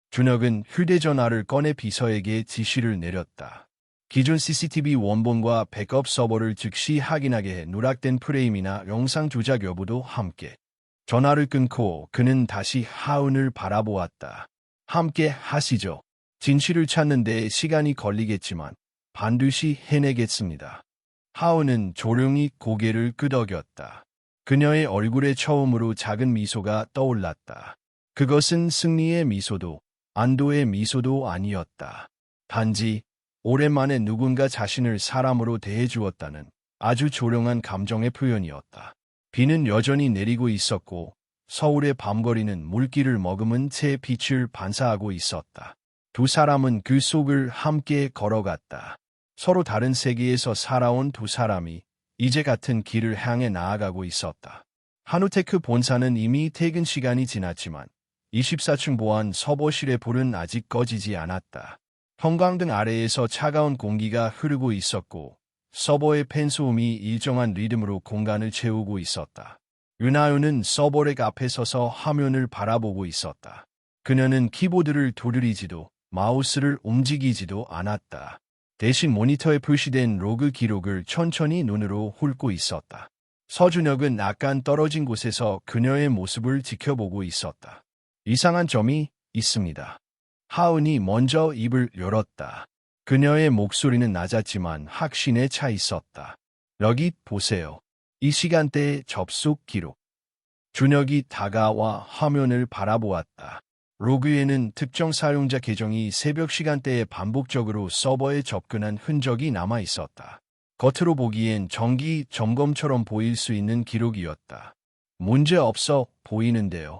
준혁은 휴대전화를 꺼내 비서에게 지시를 내렸다. 기존 CCTV 원본과 백업 서버를 즉시 확인하게 해 누락된 프레임이나 영상 조작 여부도 함께. 전화를 끊고 그는 다시 하은을 바라보았다. 함께 하시죠. 진실을 찾는 데 시간이 걸리겠지만 반드시 해내겠습니다. 하은은 조용히 고개를 끄덕였다. 그녀의 얼굴에 처음으로 작은 미소가 떠올랐다. 그것은 승리의 미소도 안도의 미소도 아니었다. 단지 오랜만에 누군가 자신을 사람으로 대해주었다는 아주 조용한 감정의 표현이었다. 비는 여전히 내리고 있었고 서울의 밤거리는 물기를 머금은 채 빛을 반사하고 있었다. 두 사람은 그 속을 함께 걸어갔다. 서로 다른 세계에서 살아온 두 사람이 이제 같은 길을 향해 나아가고 있었다. 한우테크 본사는 이미 퇴근 시간이 지났지만 24층 보안 서버실의 불은 아직 꺼지지 않았다. 형광등 아래에서 차가운 공기가 흐르고 있었고 서버의 팬 소음이 일정한 리듬으로 공간을 채우고 있었다. 윤하윤은 서버렉 앞에 서서 화면을 바라보고 있었다. 그녀는 키보드를 두드리지도 마우스를 움직이지도 않았다. 대신 모니터에 표시된 로그 기록을 천천히 눈으로 훑고 있었다. 서준혁은 약간 떨어진 곳에서 그녀의 모습을 지켜보고 있었다. 이상한 점이 있습니다. 하은이 먼저 입을 열었다. 그녀의 목소리는 낮았지만 확신에 차 있었다. 여기 보세요. 이 시간대의 접속 기록. 준혁이 다가와 화면을 바라보았다. 로그에는 특정 사용자 계정이 새벽 시간대에 반복적으로 서버에 접근한 흔적이 남아 있었다. 겉으로 보기엔 정기 점검처럼 보일 수 있는 기록이었다. 문제 없어 보이는데요.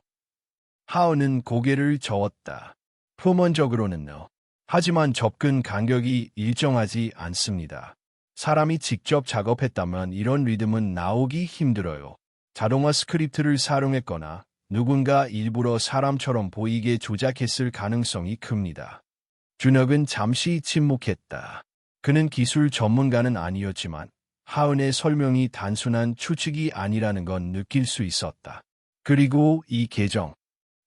하은은 고개를 저었다. 표면적으로는요. 하지만 접근 간격이 일정하지 않습니다. 사람이 직접 작업했다면 이런 리듬은 나오기 힘들어요. 자동화 스크립트를 사용했거나 누군가 일부러 사람처럼 보이게 조작했을 가능성이 큽니다. 준혁은 잠시 침묵했다. 그는 기술 전문가는 아니었지만 하은의 설명이 단순한 추측이 아니라는 건 느낄 수 있었다. 그리고 이 계정.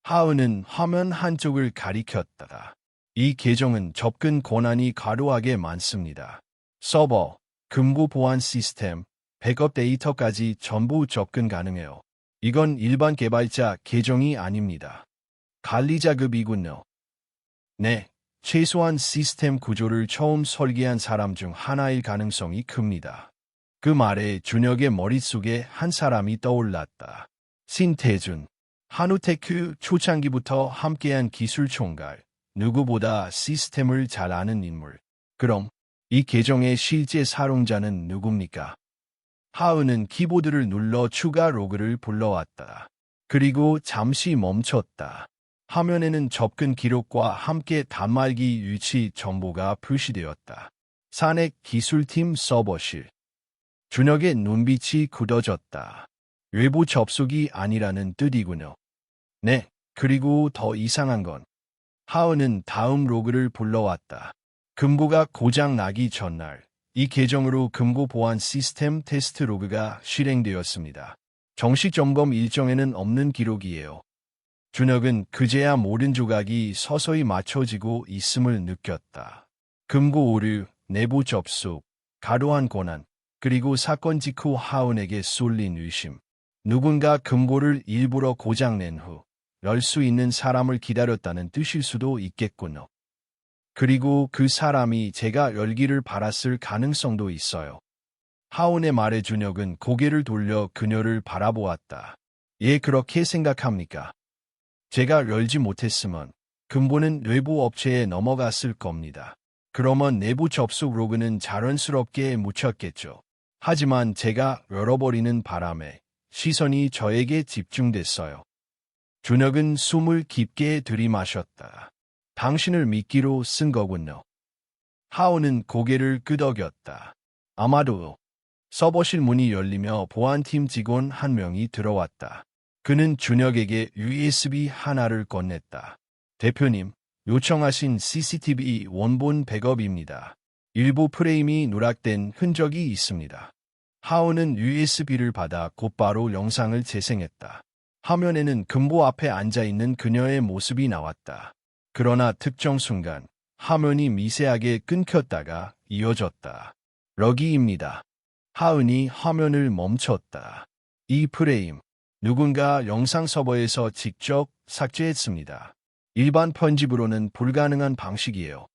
하은은 화면 한쪽을 가리켰다. 이 계정은 접근 권한이 과도하게 많습니다. 서버, 금고 보안 시스템, 백업 데이터까지 전부 접근 가능해요. 이건 일반 개발자 계정이 아닙니다. 관리자급이군요. 네, 최소한 시스템 구조를 처음 설계한 사람 중 하나일 가능성이 큽니다. 그 말에 준혁의 머릿속에 한 사람이 떠올랐다. 신태준. 한우테크 초창기부터 함께한 기술 총괄. 누구보다 시스템을 잘 아는 인물. 그럼 이 계정의 실제 사용자는 누굽니까? 하은은 키보드를 눌러 추가 로그를 불러왔다. 그리고 잠시 멈췄다. 화면에는 접근 기록과 함께 단말기 위치 정보가 표시되었다. 산액 기술팀 서버실. 준혁의 눈빛이 굳어졌다. 외부 접속이 아니라는 뜻이군요. 네, 그리고 더 이상한 건 하은은 다음 로그를 불러왔다. 금고가 고장 나기 전날 이 계정으로 금고 보안 시스템 테스트 로그가 실행되었습니다. 정식 점검 일정에는 없는 기록이에요. 준혁은 그제야 모든 조각이 서서히 맞춰지고 있음을 느꼈다. 금고 오류, 내부 접속, 과도한 권한, 그리고 사건 직후 하은에게 쏠린 의심. 누군가 금고를 일부러 고장낸 후 열 수 있는 사람을 기다렸다는 뜻일 수도 있겠군요. 그리고 그 사람이 제가 열기를 바랐을 가능성도 있어요. 하은의 말에 준혁은 고개를 돌려 그녀를 바라보았다. 예, 그렇게 생각합니까? 제가 열지 못했으면 금고는 외부 업체에 넘어갔을 겁니다. 그러면 내부 접속 로그는 자연스럽게 묻혔겠죠. 하지만 제가 열어버리는 바람에 시선이 저에게 집중됐어요. 준혁은 숨을 깊게 들이마셨다. 당신을 믿기로 쓴 거군요. 하은은 고개를 끄덕였다. 아마도. 서버실 문이 열리며 보안팀 직원 한 명이 들어왔다. 그는 준혁에게 USB 하나를 건넸다. 대표님, 요청하신 CCTV 원본 백업입니다. 일부 프레임이 누락된 흔적이 있습니다. 하은은 USB를 받아 곧바로 영상을 재생했다. 화면에는 금고 앞에 앉아있는 그녀의 모습이 나왔다. 그러나 특정 순간 화면이 미세하게 끊겼다가 이어졌다. 러기입니다. 하은이 화면을 멈췄다. 이 프레임, 누군가 영상 서버에서 직접 삭제했습니다. 일반 편집으로는 불가능한 방식이에요.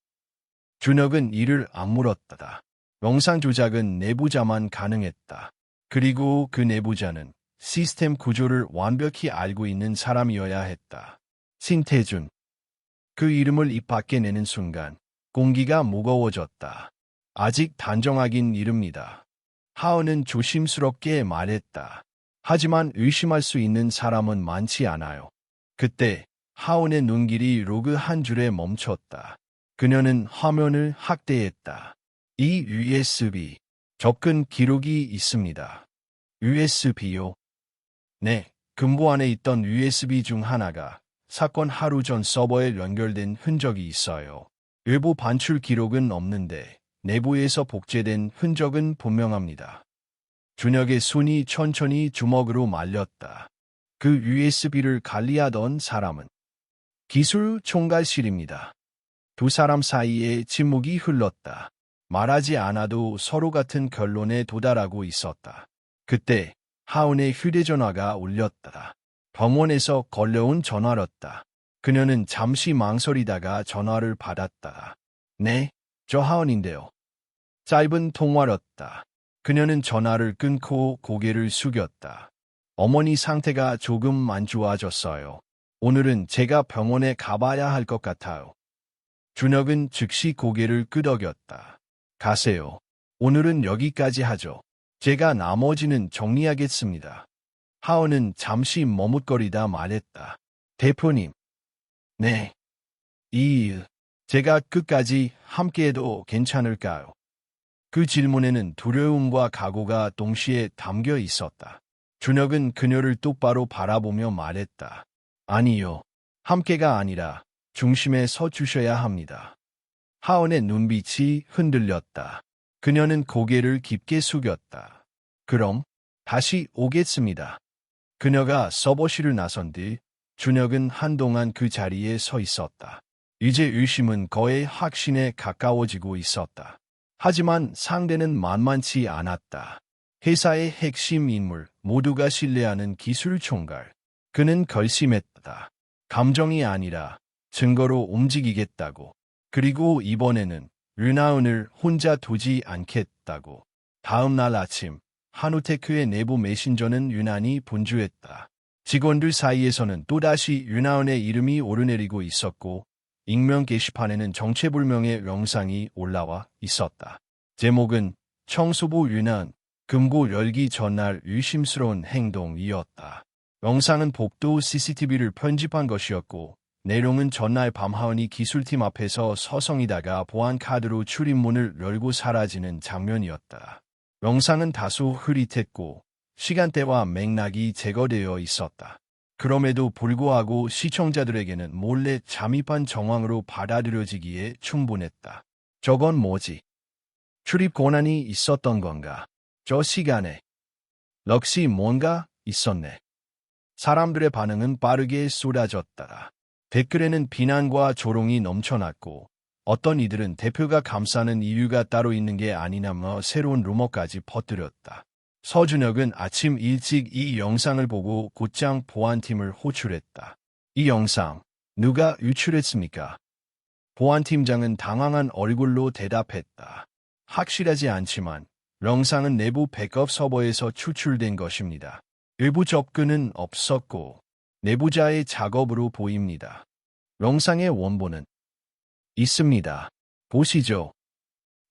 준혁은 이를 악물었다. 영상 조작은 내부자만 가능했다. 그리고 그 내부자는 시스템 구조를 완벽히 알고 있는 사람이어야 했다. 신태준. 그 이름을 입 밖에 내는 순간 공기가 무거워졌다. 아직 단정하긴 이릅니다. 하은은 조심스럽게 말했다. 하지만 의심할 수 있는 사람은 많지 않아요. 그때 하은의 눈길이 로그 한 줄에 멈췄다. 그녀는 화면을 확대했다. 이 USB 접근 기록이 있습니다. USB요? 네, 금고 안에 있던 USB 중 하나가 사건 하루 전 서버에 연결된 흔적이 있어요. 외부 반출 기록은 없는데 내부에서 복제된 흔적은 분명합니다. 준혁의 손이 천천히 주먹으로 말렸다. 그 USB를 관리하던 사람은 기술 총괄실입니다. 두 사람 사이에 침묵이 흘렀다. 말하지 않아도 서로 같은 결론에 도달하고 있었다. 그때 하은의 휴대전화가 울렸다. 병원에서 걸려온 전화였다. 그녀는 잠시 망설이다가 전화를 받았다. 네, 저 하은인데요. 짧은 통화였다. 그녀는 전화를 끊고 고개를 숙였다. 어머니 상태가 조금 안 좋아졌어요. 오늘은 제가 병원에 가봐야 할 것 같아요. 준혁은 즉시 고개를 끄덕였다. 가세요. 오늘은 여기까지 하죠. 제가 나머지는 정리하겠습니다. 하은은 잠시 머뭇거리다 말했다. 대표님. 네. 이 일, 제가 끝까지 함께해도 괜찮을까요? 그 질문에는 두려움과 각오가 동시에 담겨 있었다. 준혁은 그녀를 똑바로 바라보며 말했다. 아니요. 함께가 아니라 중심에 서 주셔야 합니다. 하은의 눈빛이 흔들렸다. 그녀는 고개를 깊게 숙였다. 그럼 다시 오겠습니다. 그녀가 서버실을 나선 뒤 준혁은 한동안 그 자리에 서 있었다. 이제 의심은 거의 확신에 가까워지고 있었다. 하지만 상대는 만만치 않았다. 회사의 핵심 인물, 모두가 신뢰하는 기술 총괄. 그는 결심했다. 감정이 아니라 증거로 움직이겠다고. 그리고 이번에는 류나은을 혼자 두지 않겠다고. 다음 날 아침, 한우테크의 내부 메신저는 유난히 분주했다. 직원들 사이에서는 또다시 류나은의 이름이 오르내리고 있었고 익명 게시판에는 정체불명의 영상이 올라와 있었다. 제목은 청소부 류나은, 금고 열기 전날 의심스러운 행동이었다. 영상은 복도 CCTV를 편집한 것이었고 내용은 전날 밤 하은이 기술팀 앞에서 서성이다가 보안카드로 출입문을 열고 사라지는 장면이었다. 영상은 다소 흐릿했고 시간대와 맥락이 제거되어 있었다. 그럼에도 불구하고 시청자들에게는 몰래 잠입한 정황으로 받아들여지기에 충분했다. 저건 뭐지? 출입 권한이 있었던 건가? 저 시간에. 역시 뭔가 있었네. 사람들의 반응은 빠르게 쏟아졌다. 댓글에는 비난과 조롱이 넘쳐났고 어떤 이들은 대표가 감싸는 이유가 따로 있는 게 아니냐며 새로운 루머까지 퍼뜨렸다. 서준혁은 아침 일찍 이 영상을 보고 곧장 보안팀을 호출했다. 이 영상 누가 유출했습니까? 보안팀장은 당황한 얼굴로 대답했다. 확실하지 않지만 영상은 내부 백업 서버에서 추출된 것입니다. 일부 접근은 없었고 내부자의 작업으로 보입니다. 영상의 원본은 있습니다. 보시죠.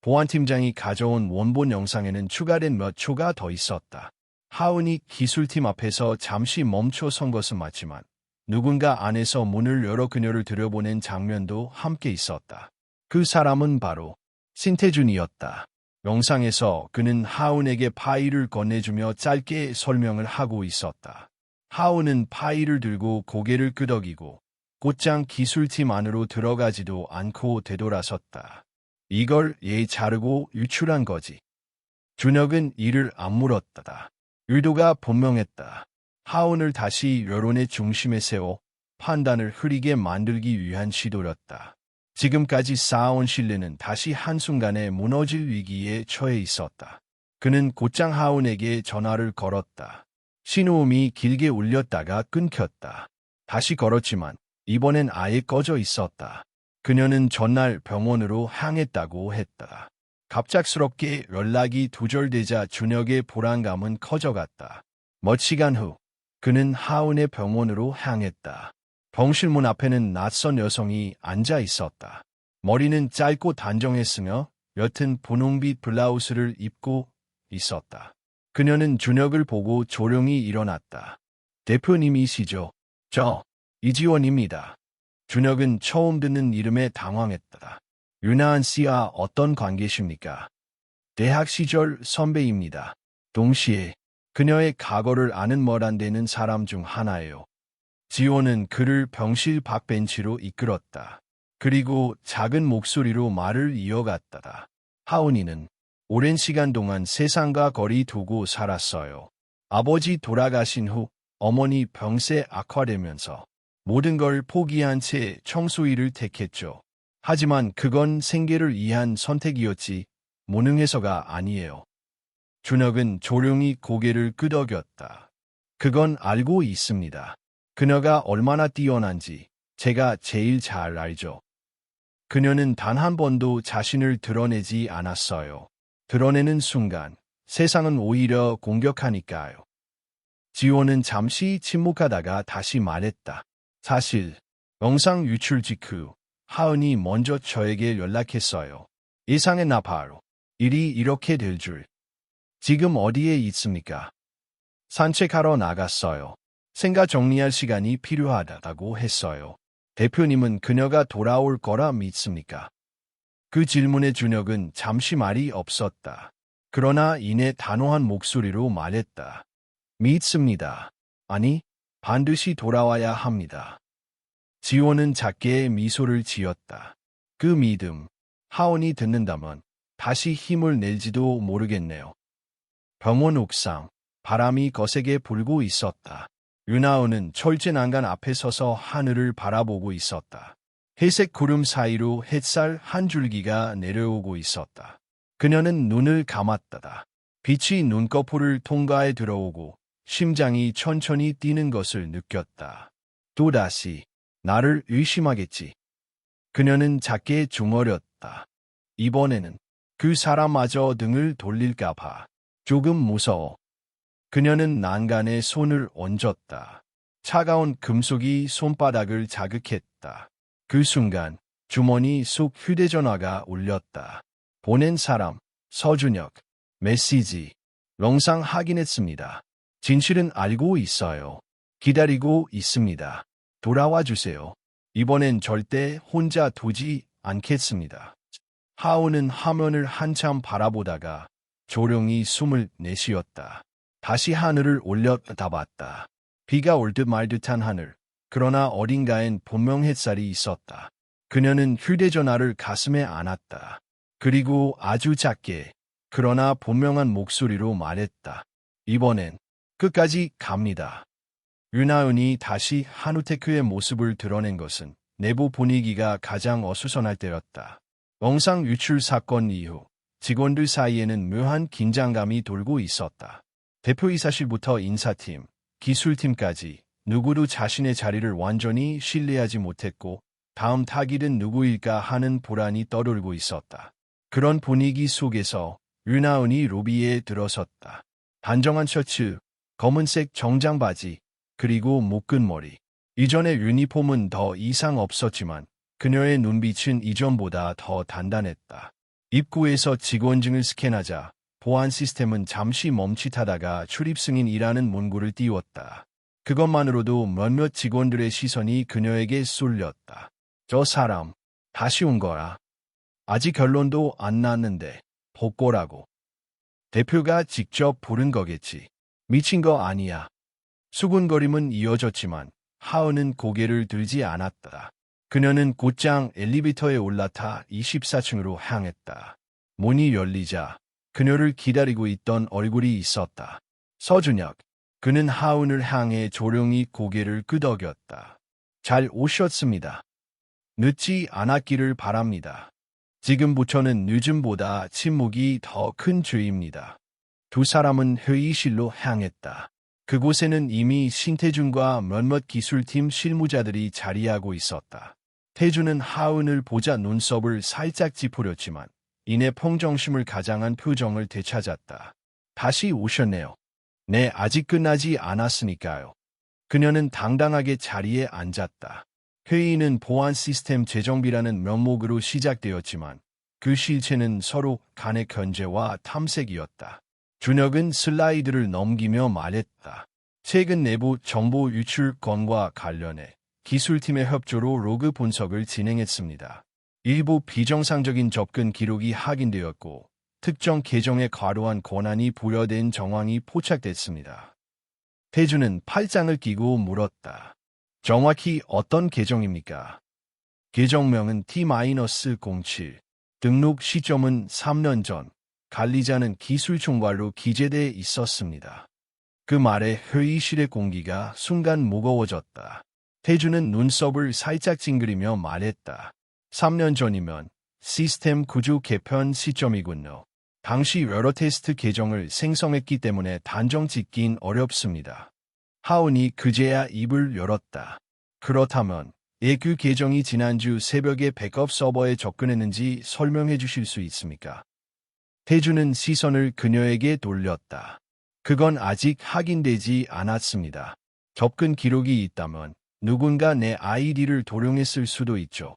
보안팀장이 가져온 원본 영상에는 추가된 몇 초가 더 있었다. 하은이 기술팀 앞에서 잠시 멈춰 선 것은 맞지만 누군가 안에서 문을 열어 그녀를 들여보낸 장면도 함께 있었다. 그 사람은 바로 신태준이었다. 영상에서 그는 하은에게 파일을 건네주며 짧게 설명을 하고 있었다. 하은은 파일을 들고 고개를 끄덕이고 곧장 기술팀 안으로 들어가지도 않고 되돌아섰다. 이걸 자르고 유출한 거지. 준혁은 이를 안 물었다. 의도가 분명했다. 하은을 다시 여론의 중심에 세워 판단을 흐리게 만들기 위한 시도였다. 지금까지 쌓아온 신뢰는 다시 한순간에 무너질 위기에 처해 있었다. 그는 곧장 하은에게 전화를 걸었다. 신호음이 길게 울렸다가 끊겼다. 다시 걸었지만 이번엔 아예 꺼져 있었다. 그녀는 전날 병원으로 향했다고 했다. 갑작스럽게 연락이 두절되자 준혁의 불안감은 커져갔다. 몇 시간 후 그는 하은의 병원으로 향했다. 병실문 앞에는 낯선 여성이 앉아 있었다. 머리는 짧고 단정했으며 옅은 분홍빛 블라우스를 입고 있었다. 그녀는 준혁을 보고 조용히 일어났다. 대표님이시죠? 저 이지원입니다. 준혁은 처음 듣는 이름에 당황했다. 윤하은 씨와 어떤 관계십니까? 대학 시절 선배입니다. 동시에 그녀의 과거를 아는 말 안 되는 사람 중 하나예요. 지원은 그를 병실 밖 벤치로 이끌었다. 그리고 작은 목소리로 말을 이어갔다. 하은이는 오랜 시간 동안 세상과 거리 두고 살았어요. 아버지 돌아가신 후 어머니 병세 악화되면서 모든 걸 포기한 채 청소일을 택했죠. 하지만 그건 생계를 위한 선택이었지 무능해서가 아니에요. 준혁은 조용히 고개를 끄덕였다. 그건 알고 있습니다. 그녀가 얼마나 뛰어난지 제가 제일 잘 알죠. 그녀는 단 한 번도 자신을 드러내지 않았어요. 드러내는 순간 세상은 오히려 공격하니까요. 지원은 잠시 침묵하다가 다시 말했다. 사실 영상 유출 직후 하은이 먼저 저에게 연락했어요. 예상했나 봐요. 일이 이렇게 될 줄. 지금 어디에 있습니까? 산책하러 나갔어요. 생각 정리할 시간이 필요하다고 했어요. 대표님은 그녀가 돌아올 거라 믿습니까? 그 질문에 준혁은 잠시 말이 없었다. 그러나 이내 단호한 목소리로 말했다. 믿습니다. 아니, 반드시 돌아와야 합니다. 지원은 작게 미소를 지었다. 그 믿음, 하은이 듣는다면 다시 힘을 낼지도 모르겠네요. 병원 옥상, 바람이 거세게 불고 있었다. 윤하은은 철제 난간 앞에 서서 하늘을 바라보고 있었다. 회색 구름 사이로 햇살 한 줄기가 내려오고 있었다. 그녀는 눈을 감았다. 빛이 눈꺼풀을 통과해 들어오고 심장이 천천히 뛰는 것을 느꼈다. 또다시 나를 의심하겠지. 그녀는 작게 중얼였다. 이번에는 그 사람마저 등을 돌릴까봐 조금 무서워. 그녀는 난간에 손을 얹었다. 차가운 금속이 손바닥을 자극했다. 그 순간 주머니 속 휴대전화가 울렸다. 보낸 사람, 서준혁. 메시지. 영상 확인했습니다. 진실은 알고 있어요. 기다리고 있습니다. 돌아와 주세요. 이번엔 절대 혼자 두지 않겠습니다. 하은은 화면을 한참 바라보다가 조용히 숨을 내쉬었다. 다시 하늘을 올려다봤다. 비가 올 듯 말 듯한 하늘. 그러나 어딘가엔 분명 햇살이 있었다. 그녀는 휴대전화를 가슴에 안았다. 그리고 아주 작게 그러나 분명한 목소리로 말했다. 이번엔 끝까지 갑니다. 윤하은이 다시 한우테크의 모습을 드러낸 것은 내부 분위기가 가장 어수선할 때였다. 영상 유출 사건 이후 직원들 사이에는 묘한 긴장감이 돌고 있었다. 대표이사실부터 인사팀, 기술팀까지 누구도 자신의 자리를 완전히 신뢰하지 못했고 다음 타깃은 누구일까 하는 불안이 떠돌고 있었다. 그런 분위기 속에서 윤하은이 로비에 들어섰다. 단정한 셔츠, 검은색 정장 바지, 그리고 묶은 머리. 이전의 유니폼은 더 이상 없었지만 그녀의 눈빛은 이전보다 더 단단했다. 입구에서 직원증을 스캔하자 보안 시스템은 잠시 멈칫하다가 출입 승인이라는 문구를 띄웠다. 그것만으로도 몇몇 직원들의 시선이 그녀에게 쏠렸다. 저 사람, 다시 온 거야. 아직 결론도 안 났는데, 복고라고. 대표가 직접 부른 거겠지. 미친 거 아니야. 수군거림은 이어졌지만 하은은 고개를 들지 않았다. 그녀는 곧장 엘리베이터에 올라타 24층으로 향했다. 문이 열리자 그녀를 기다리고 있던 얼굴이 있었다. 서준혁. 그는 하은을 향해 조용히 고개를 끄덕였다. 잘 오셨습니다. 늦지 않았기를 바랍니다. 지금부터는 늦음보다 침묵이 더 큰 죄입니다. 두 사람은 회의실로 향했다. 그곳에는 이미 신태준과 몇몇 기술팀 실무자들이 자리하고 있었다. 태준은 하은을 보자 눈썹을 살짝 찌푸렸지만 이내 평정심을 가장한 표정을 되찾았다. 다시 오셨네요. 네, 아직 끝나지 않았으니까요. 그녀는 당당하게 자리에 앉았다. 회의는 보안 시스템 재정비라는 명목으로 시작되었지만 그 실체는 서로 간의 견제와 탐색이었다. 준혁은 슬라이드를 넘기며 말했다. 최근 내부 정보 유출 건과 관련해 기술팀의 협조로 로그 분석을 진행했습니다. 일부 비정상적인 접근 기록이 확인되었고 특정 계정에 과도한 권한이 부여된 정황이 포착됐습니다. 태준은 팔짱을 끼고 물었다. 정확히 어떤 계정입니까? 계정명은 T-07, 등록 시점은 3년 전, 관리자는 기술총괄로 기재돼 있었습니다. 그 말에 회의실의 공기가 순간 무거워졌다. 태준은 눈썹을 살짝 찡그리며 말했다. 3년 전이면 시스템 구조 개편 시점이군요. 당시 여러 테스트 계정을 생성했기 때문에 단정 짓긴 어렵습니다. 하은이 그제야 입을 열었다. 그렇다면 그 계정이 지난주 새벽에 백업 서버에 접근했는지 설명해 주실 수 있습니까? 태준은 시선을 그녀에게 돌렸다. 그건 아직 확인되지 않았습니다. 접근 기록이 있다면 누군가 내 아이디를 도용했을 수도 있죠.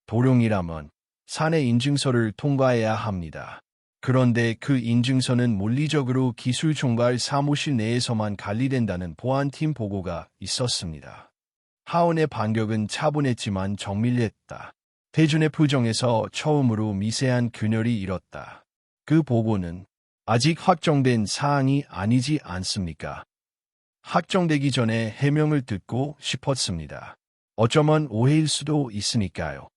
도용이라면 사내 인증서를 통과해야 합니다. 그런데 그 인증서는 물리적으로 기술총괄 사무실 내에서만 관리된다는 보안팀 보고가 있었습니다. 하은의 반격은 차분했지만 정밀했다. 태준의 표정에서 처음으로 미세한 균열이 일었다. 그 보고는 아직 확정된 사항이 아니지 않습니까? 확정되기 전에 해명을 듣고 싶었습니다. 어쩌면 오해일 수도 있으니까요.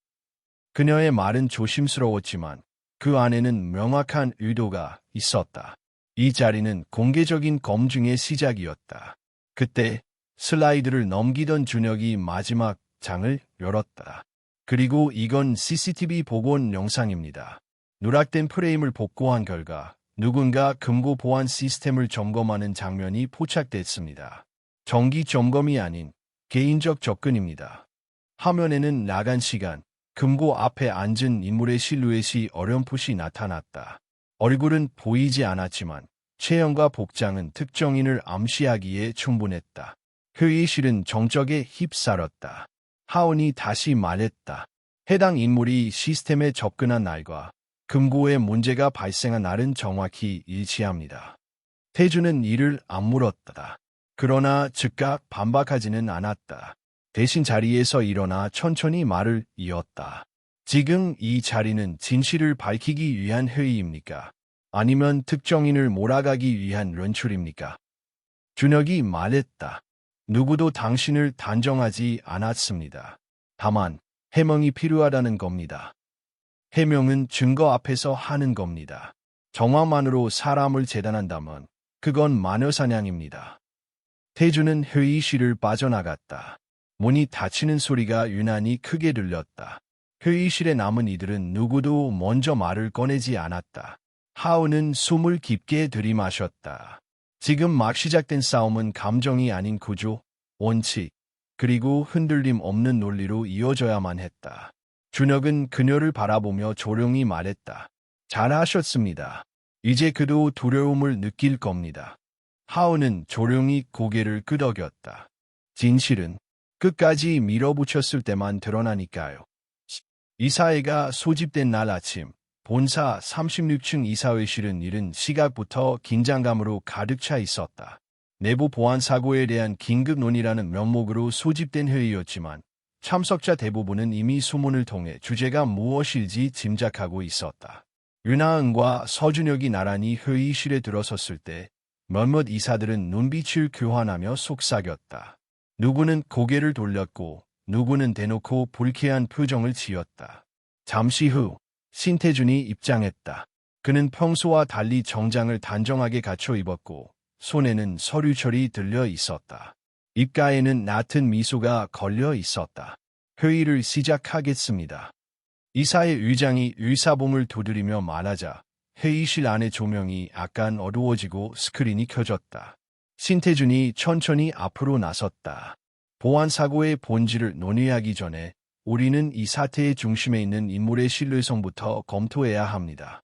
그녀의 말은 조심스러웠지만 그 안에는 명확한 의도가 있었다. 이 자리는 공개적인 검증의 시작이었다. 그때 슬라이드를 넘기던 준혁이 마지막 장을 열었다. 그리고 이건 CCTV 복원 영상입니다. 누락된 프레임을 복구한 결과 누군가 금고 보안 시스템을 점검하는 장면이 포착됐습니다. 정기 점검이 아닌 개인적 접근입니다. 화면에는 나간 시간, 금고 앞에 앉은 인물의 실루엣이 어렴풋이 나타났다. 얼굴은 보이지 않았지만 체형과 복장은 특정인을 암시하기에 충분했다. 회의실은 정적에 휩싸였다. 하은이 다시 말했다. 해당 인물이 시스템에 접근한 날과 금고에 문제가 발생한 날은 정확히 일치합니다. 태준은 이를 안 물었다. 그러나 즉각 반박하지는 않았다. 대신 자리에서 일어나 천천히 말을 이었다. 지금 이 자리는 진실을 밝히기 위한 회의입니까? 아니면 특정인을 몰아가기 위한 런출입니까? 준혁이 말했다. 누구도 당신을 단정하지 않았습니다. 다만 해명이 필요하다는 겁니다. 해명은 증거 앞에서 하는 겁니다. 정황만으로 사람을 재단한다면 그건 마녀사냥입니다. 태준은 회의실을 빠져나갔다. 문이 닫히는 소리가 유난히 크게 들렸다. 회의실에 남은 이들은 누구도 먼저 말을 꺼내지 않았다. 하우는 숨을 깊게 들이마셨다. 지금 막 시작된 싸움은 감정이 아닌 구조, 원칙, 그리고 흔들림 없는 논리로 이어져야만 했다. 준혁은 그녀를 바라보며 조용히 말했다. 잘하셨습니다. 이제 그도 두려움을 느낄 겁니다. 하우는 조용히 고개를 끄덕였다. 진실은 끝까지 밀어붙였을 때만 드러나니까요. 이사회가 소집된 날 아침, 본사 36층 이사회실은 이른 시각부터 긴장감으로 가득 차 있었다. 내부 보안 사고에 대한 긴급 논의라는 명목으로 소집된 회의였지만 참석자 대부분은 이미 소문을 통해 주제가 무엇일지 짐작하고 있었다. 윤하은과 서준혁이 나란히 회의실에 들어섰을 때 몇몇 이사들은 눈빛을 교환하며 속삭였다. 누구는 고개를 돌렸고 누구는 대놓고 불쾌한 표정을 지었다. 잠시 후 신태준이 입장했다. 그는 평소와 달리 정장을 단정하게 갖춰 입었고 손에는 서류철이 들려 있었다. 입가에는 얕은 미소가 걸려 있었다. 회의를 시작하겠습니다. 이사회 의장이 의사봉을 두드리며 말하자 회의실 안의 조명이 약간 어두워지고 스크린이 켜졌다. 신태준이 천천히 앞으로 나섰다. 보안사고의 본질을 논의하기 전에 우리는 이 사태의 중심에 있는 인물의 신뢰성부터 검토해야 합니다.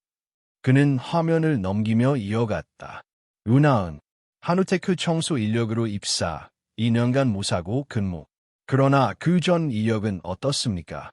그는 화면을 넘기며 이어갔다. 윤하은, 한우테크 청소 인력으로 입사, 2년간 무사고 근무. 그러나 그 전 이력은 어떻습니까?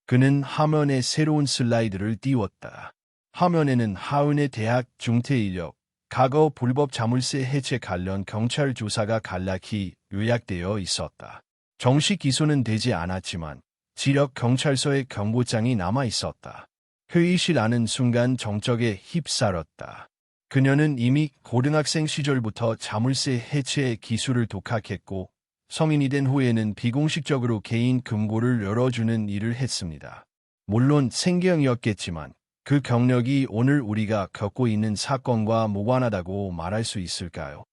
그는 화면에 새로운 슬라이드를 띄웠다. 화면에는 하은의 대학 중퇴 이력, 과거 불법 자물쇠 해체 관련 경찰 조사가 간략히 요약되어 있었다. 정식 기소는 되지 않았지만 지역 경찰서의 경고장이 남아 있었다. 회의실 안은 순간 정적에 휩싸였다. 그녀는 이미 고등학생 시절부터 자물쇠 해체 기술을 독학했고 성인이 된 후에는 비공식적으로 개인 금고를 열어주는 일을 했습니다. 물론 생경이었겠지만 그 경력이 오늘 우리가 겪고 있는 사건과 무관하다고 말할 수 있을까요?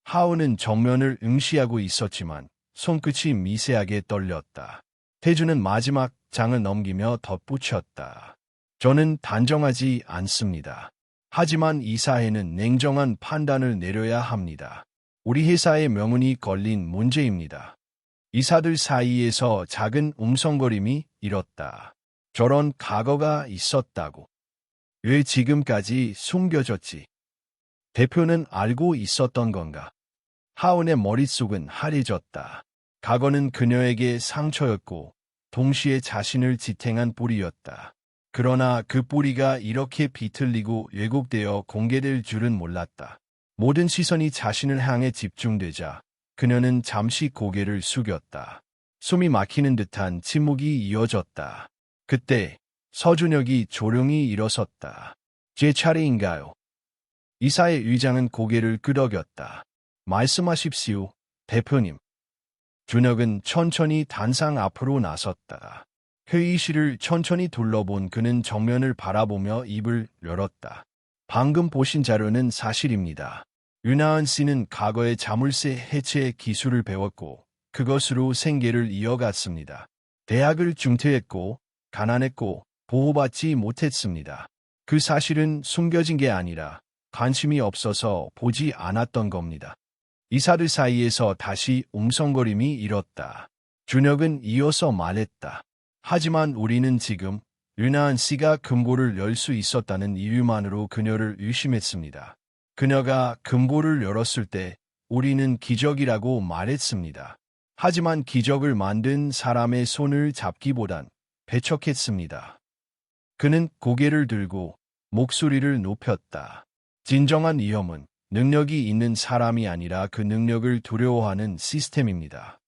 하우는 정면을 응시하고 있었지만 손끝이 미세하게 떨렸다. 태주는 마지막 장을 넘기며 덧붙였다. 저는 단정하지 않습니다. 하지만 이 사회는 냉정한 판단을 내려야 합니다. 우리 회사의 명운이 걸린 문제입니다. 이사들 사이에서 작은 웅성거림이 일었다. 저런 과거가 있었다고. 왜 지금까지 숨겨졌지? 대표는 알고 있었던 건가? 하은의 머릿속은 하얘졌다. 과거는 그녀에게 상처였고 동시에 자신을 지탱한 뿌리였다. 그러나 그 뿌리가 이렇게 비틀리고 왜곡되어 공개될 줄은 몰랐다. 모든 시선이 자신을 향해 집중되자 그녀는 잠시 고개를 숙였다. 숨이 막히는 듯한 침묵이 이어졌다. 그때 서준혁이 조용히 일어섰다. 제 차례인가요? 이사의 의장은 고개를 끄덕였다. 말씀하십시오, 대표님. 준혁은 천천히 단상 앞으로 나섰다. 회의실을 천천히 둘러본 그는 정면을 바라보며 입을 열었다. 방금 보신 자료는 사실입니다. 윤하은 씨는 과거에 자물쇠 해체 기술을 배웠고 그것으로 생계를 이어갔습니다. 대학을 중퇴했고 가난했고 보호받지 못했습니다. 그 사실은 숨겨진 게 아니라 관심이 없어서 보지 않았던 겁니다. 이사들 사이에서 다시 웅성거림이 일었다. 준혁은 이어서 말했다. 하지만 우리는 지금 윤하은 씨가 금고를 열 수 있었다는 이유만으로 그녀를 의심했습니다. 그녀가 금고를 열었을 때 우리는 기적이라고 말했습니다. 하지만 기적을 만든 사람의 손을 잡기보단 배척했습니다. 그는 고개를 들고 목소리를 높였다. 진정한 위험은 능력이 있는 사람이 아니라 그 능력을 두려워하는 시스템입니다.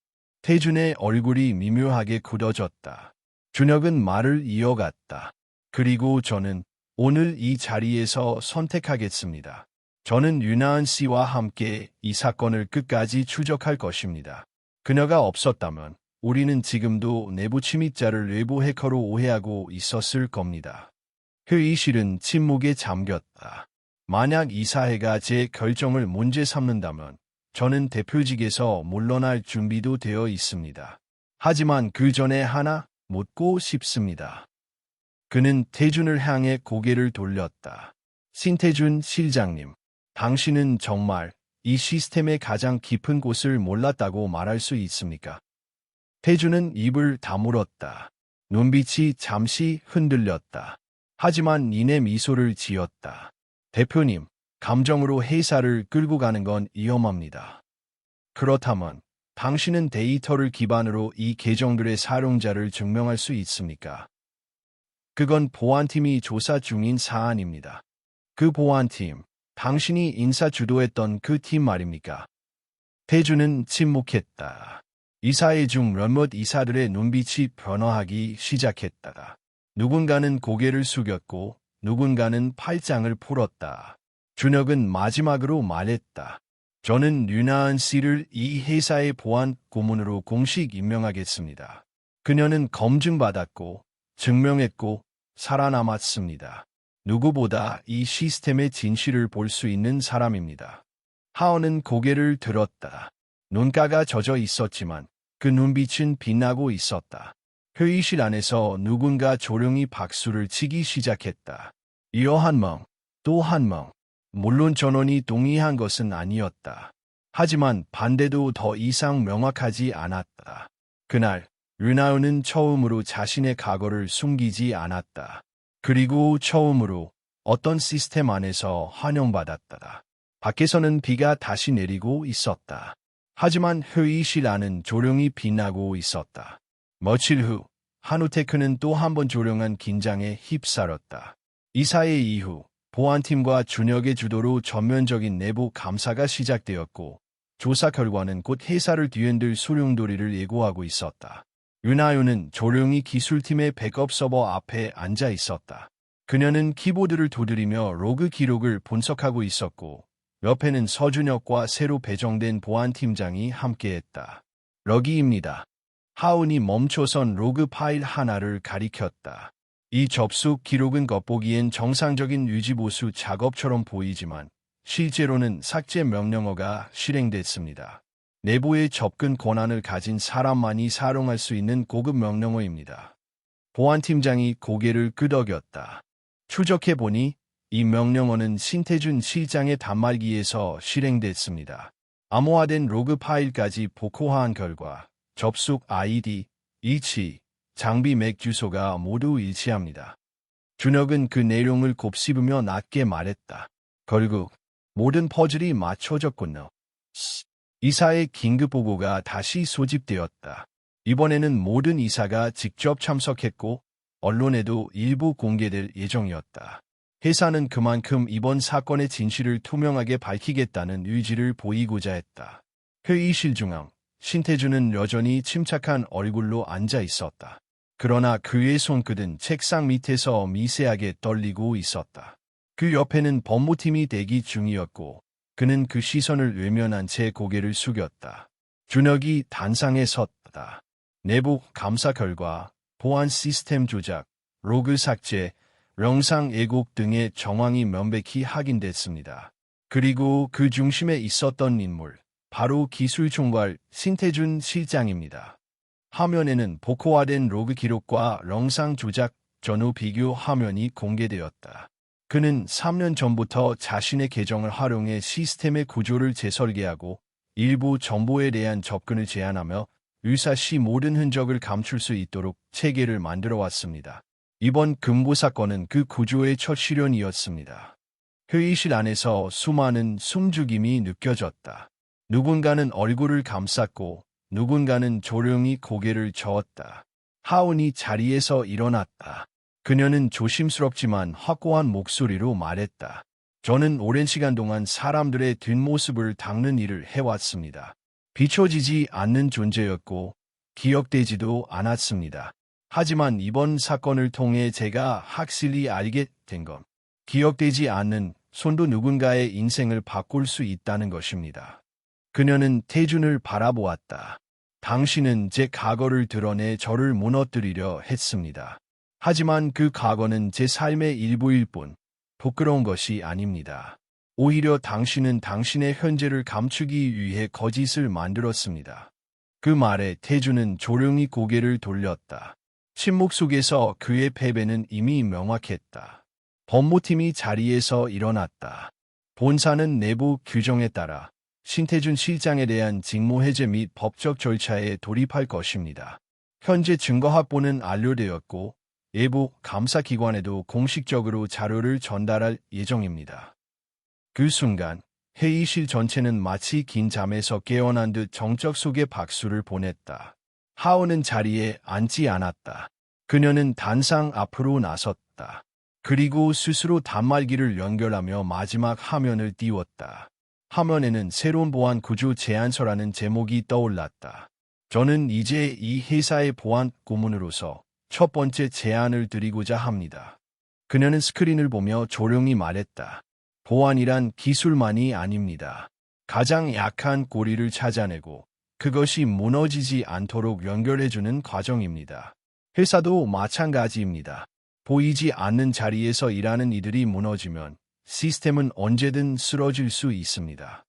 태준의 얼굴이 미묘하게 굳어졌다. 준혁은 말을 이어갔다. 그리고 저는 오늘 이 자리에서 선택하겠습니다. 저는 윤하은 씨와 함께 이 사건을 끝까지 추적할 것입니다. 그녀가 없었다면 우리는 지금도 내부 침입자를 외부 해커로 오해하고 있었을 겁니다. 회의실은 침묵에 잠겼다. 만약 이사회가 제 결정을 문제 삼는다면 저는 대표직에서 물러날 준비도 되어 있습니다. 하지만 그 전에 하나 묻고 싶습니다. 그는 태준을 향해 고개를 돌렸다. 신태준 실장님, 당신은 정말 이 시스템의 가장 깊은 곳을 몰랐다고 말할 수 있습니까? 태준은 입을 다물었다. 눈빛이 잠시 흔들렸다. 하지만 이내 미소를 지었다. 대표님, 감정으로 회사를 끌고 가는 건 위험합니다. 그렇다면 당신은 데이터를 기반으로 이 계정들의 사용자를 증명할 수 있습니까? 그건 보안팀이 조사 중인 사안입니다. 그 보안팀, 당신이 인사 주도했던 그 팀 말입니까? 태준은 침묵했다. 이사회 중 몇몇 이사들의 눈빛이 변화하기 시작했다. 누군가는 고개를 숙였고 누군가는 팔짱을 풀었다. 준혁은 마지막으로 말했다. 저는 류나은 씨를 이 회사의 보안 고문으로 공식 임명하겠습니다. 그녀는 검증받았고 증명했고 살아남았습니다. 누구보다 이 시스템의 진실을 볼 수 있는 사람입니다. 하원은 고개를 들었다. 눈가가 젖어 있었지만 그 눈빛은 빛나고 있었다. 회의실 안에서 누군가 조용히 박수를 치기 시작했다. 이어 한 명, 또 한 명. 물론 전원이 동의한 것은 아니었다. 하지만 반대도 더 이상 명확하지 않았다. 그날 류나은은 처음으로 자신의 과거를 숨기지 않았다. 그리고 처음으로 어떤 시스템 안에서 환영받았다. 밖에서는 비가 다시 내리고 있었다. 하지만 회의실 안은 조용히 빛나고 있었다. 며칠 후 한우테크는 또 한 번 조용한 긴장에 휩싸였다. 이사회 이후 보안팀과 준혁의 주도로 전면적인 내부 감사가 시작되었고 조사 결과는 곧 회사를 뒤흔들 소용돌이를 예고하고 있었다. 윤하윤은 조용히 기술팀의 백업 서버 앞에 앉아 있었다. 그녀는 키보드를 두드리며 로그 기록을 분석하고 있었고 옆에는 서준혁과 새로 배정된 보안팀장이 함께했다. 러기입니다. 하운이 멈춰선 로그 파일 하나를 가리켰다. 이 접속 기록은 겉보기엔 정상적인 유지보수 작업처럼 보이지만 실제로는 삭제 명령어가 실행됐습니다. 내부의 접근 권한을 가진 사람만이 사용할 수 있는 고급 명령어입니다. 보안팀장이 고개를 끄덕였다. 추적해보니 이 명령어는 신태준 실장의 단말기에서 실행됐습니다. 암호화된 로그 파일까지 복호화한 결과 접속 아이디, 위치, 장비 맥 주소가 모두 일치합니다. 준혁은 그 내용을 곱씹으며 낮게 말했다. 결국 모든 퍼즐이 맞춰졌군요. 이사의 긴급보고가 다시 소집되었다. 이번에는 모든 이사가 직접 참석했고 언론에도 일부 공개될 예정이었다. 회사는 그만큼 이번 사건의 진실을 투명하게 밝히겠다는 의지를 보이고자 했다. 회의실 중앙, 신태준은 여전히 침착한 얼굴로 앉아 있었다. 그러나 그의 손끝은 책상 밑에서 미세하게 떨리고 있었다. 그 옆에는 법무팀이 대기 중이었고 그는 그 시선을 외면한 채 고개를 숙였다. 준혁이 단상에 섰다. 내부 감사 결과, 보안 시스템 조작, 로그 삭제, 영상 왜곡 등의 정황이 명백히 확인됐습니다. 그리고 그 중심에 있었던 인물, 바로 기술총괄 신태준 실장입니다. 화면에는 복호화된 로그 기록과 영상 조작 전후 비교 화면이 공개되었다. 그는 3년 전부터 자신의 계정을 활용해 시스템의 구조를 재설계하고 일부 정보에 대한 접근을 제한하며 유사시 모든 흔적을 감출 수 있도록 체계를 만들어 왔습니다. 이번 금고 사건은 그 구조의 첫 실현이었습니다. 회의실 안에서 수많은 숨죽임이 느껴졌다. 누군가는 얼굴을 감쌌고 누군가는 조용히 고개를 저었다. 하운이 자리에서 일어났다. 그녀는 조심스럽지만 확고한 목소리로 말했다. 저는 오랜 시간 동안 사람들의 뒷모습을 닦는 일을 해왔습니다. 비춰지지 않는 존재였고 기억되지도 않았습니다. 하지만 이번 사건을 통해 제가 확실히 알게 된 건 기억되지 않는 손도 누군가의 인생을 바꿀 수 있다는 것입니다. 그녀는 태준을 바라보았다. 당신은 제 과거를 드러내 저를 무너뜨리려 했습니다. 하지만 그 과거는 제 삶의 일부일 뿐 부끄러운 것이 아닙니다. 오히려 당신은 당신의 현재를 감추기 위해 거짓을 만들었습니다. 그 말에 태준은 조용히 고개를 돌렸다. 침묵 속에서 그의 패배는 이미 명확했다. 법무팀이 자리에서 일어났다. 본사는 내부 규정에 따라 신태준 실장에 대한 직무해제 및 법적 절차에 돌입할 것입니다. 현재 증거 확보는 완료되었고 외부 감사기관에도 공식적으로 자료를 전달할 예정입니다. 그 순간 회의실 전체는 마치 긴 잠에서 깨어난 듯 정적 속에 박수를 보냈다. 하은은 자리에 앉지 않았다. 그녀는 단상 앞으로 나섰다. 그리고 스스로 단말기를 연결하며 마지막 화면을 띄웠다. 화면에는 새로운 보안 구조 제안서라는 제목이 떠올랐다. 저는 이제 이 회사의 보안 고문으로서 첫 번째 제안을 드리고자 합니다. 그녀는 스크린을 보며 조용히 말했다. 보안이란 기술만이 아닙니다. 가장 약한 고리를 찾아내고 그것이 무너지지 않도록 연결해주는 과정입니다. 회사도 마찬가지입니다. 보이지 않는 자리에서 일하는 이들이 무너지면 시스템은 언제든 쓰러질 수 있습니다.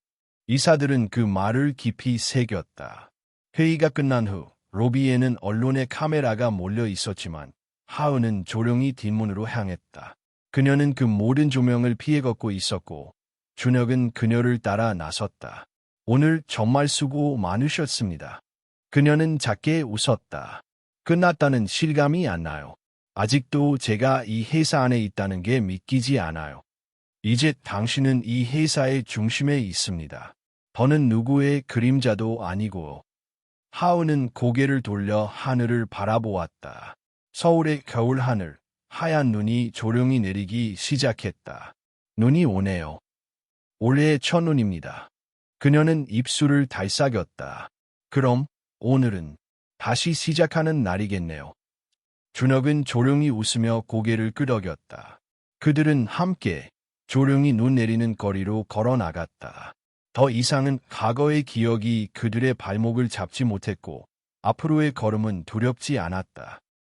이사들은 그 말을 깊이 새겼다. 회의가 끝난 후 로비에는 언론의 카메라가 몰려 있었지만 하은은 조용히 뒷문으로 향했다. 그녀는 그 모든 조명을 피해 걷고 있었고 준혁은 그녀를 따라 나섰다. 오늘 정말 수고 많으셨습니다. 그녀는 작게 웃었다. 끝났다는 실감이 안 나요. 아직도 제가 이 회사 안에 있다는 게 믿기지 않아요. 이제 당신은 이 회사의 중심에 있습니다. 더는 누구의 그림자도 아니고. 하은은 고개를 돌려 하늘을 바라보았다. 서울의 겨울 하늘, 하얀 눈이 조용히 내리기 시작했다. 눈이 오네요. 올해의 첫눈입니다. 그녀는 입술을 달싹였다. 그럼 오늘은 다시 시작하는 날이겠네요. 준혁은 조용히 웃으며 고개를 끄덕였다. 그들은 함께 조용히 눈 내리는 거리로 걸어 나갔다. 더 이상은 과거의 기억이 그들의 발목을 잡지 못했고 앞으로의 걸음은 두렵지 않았다.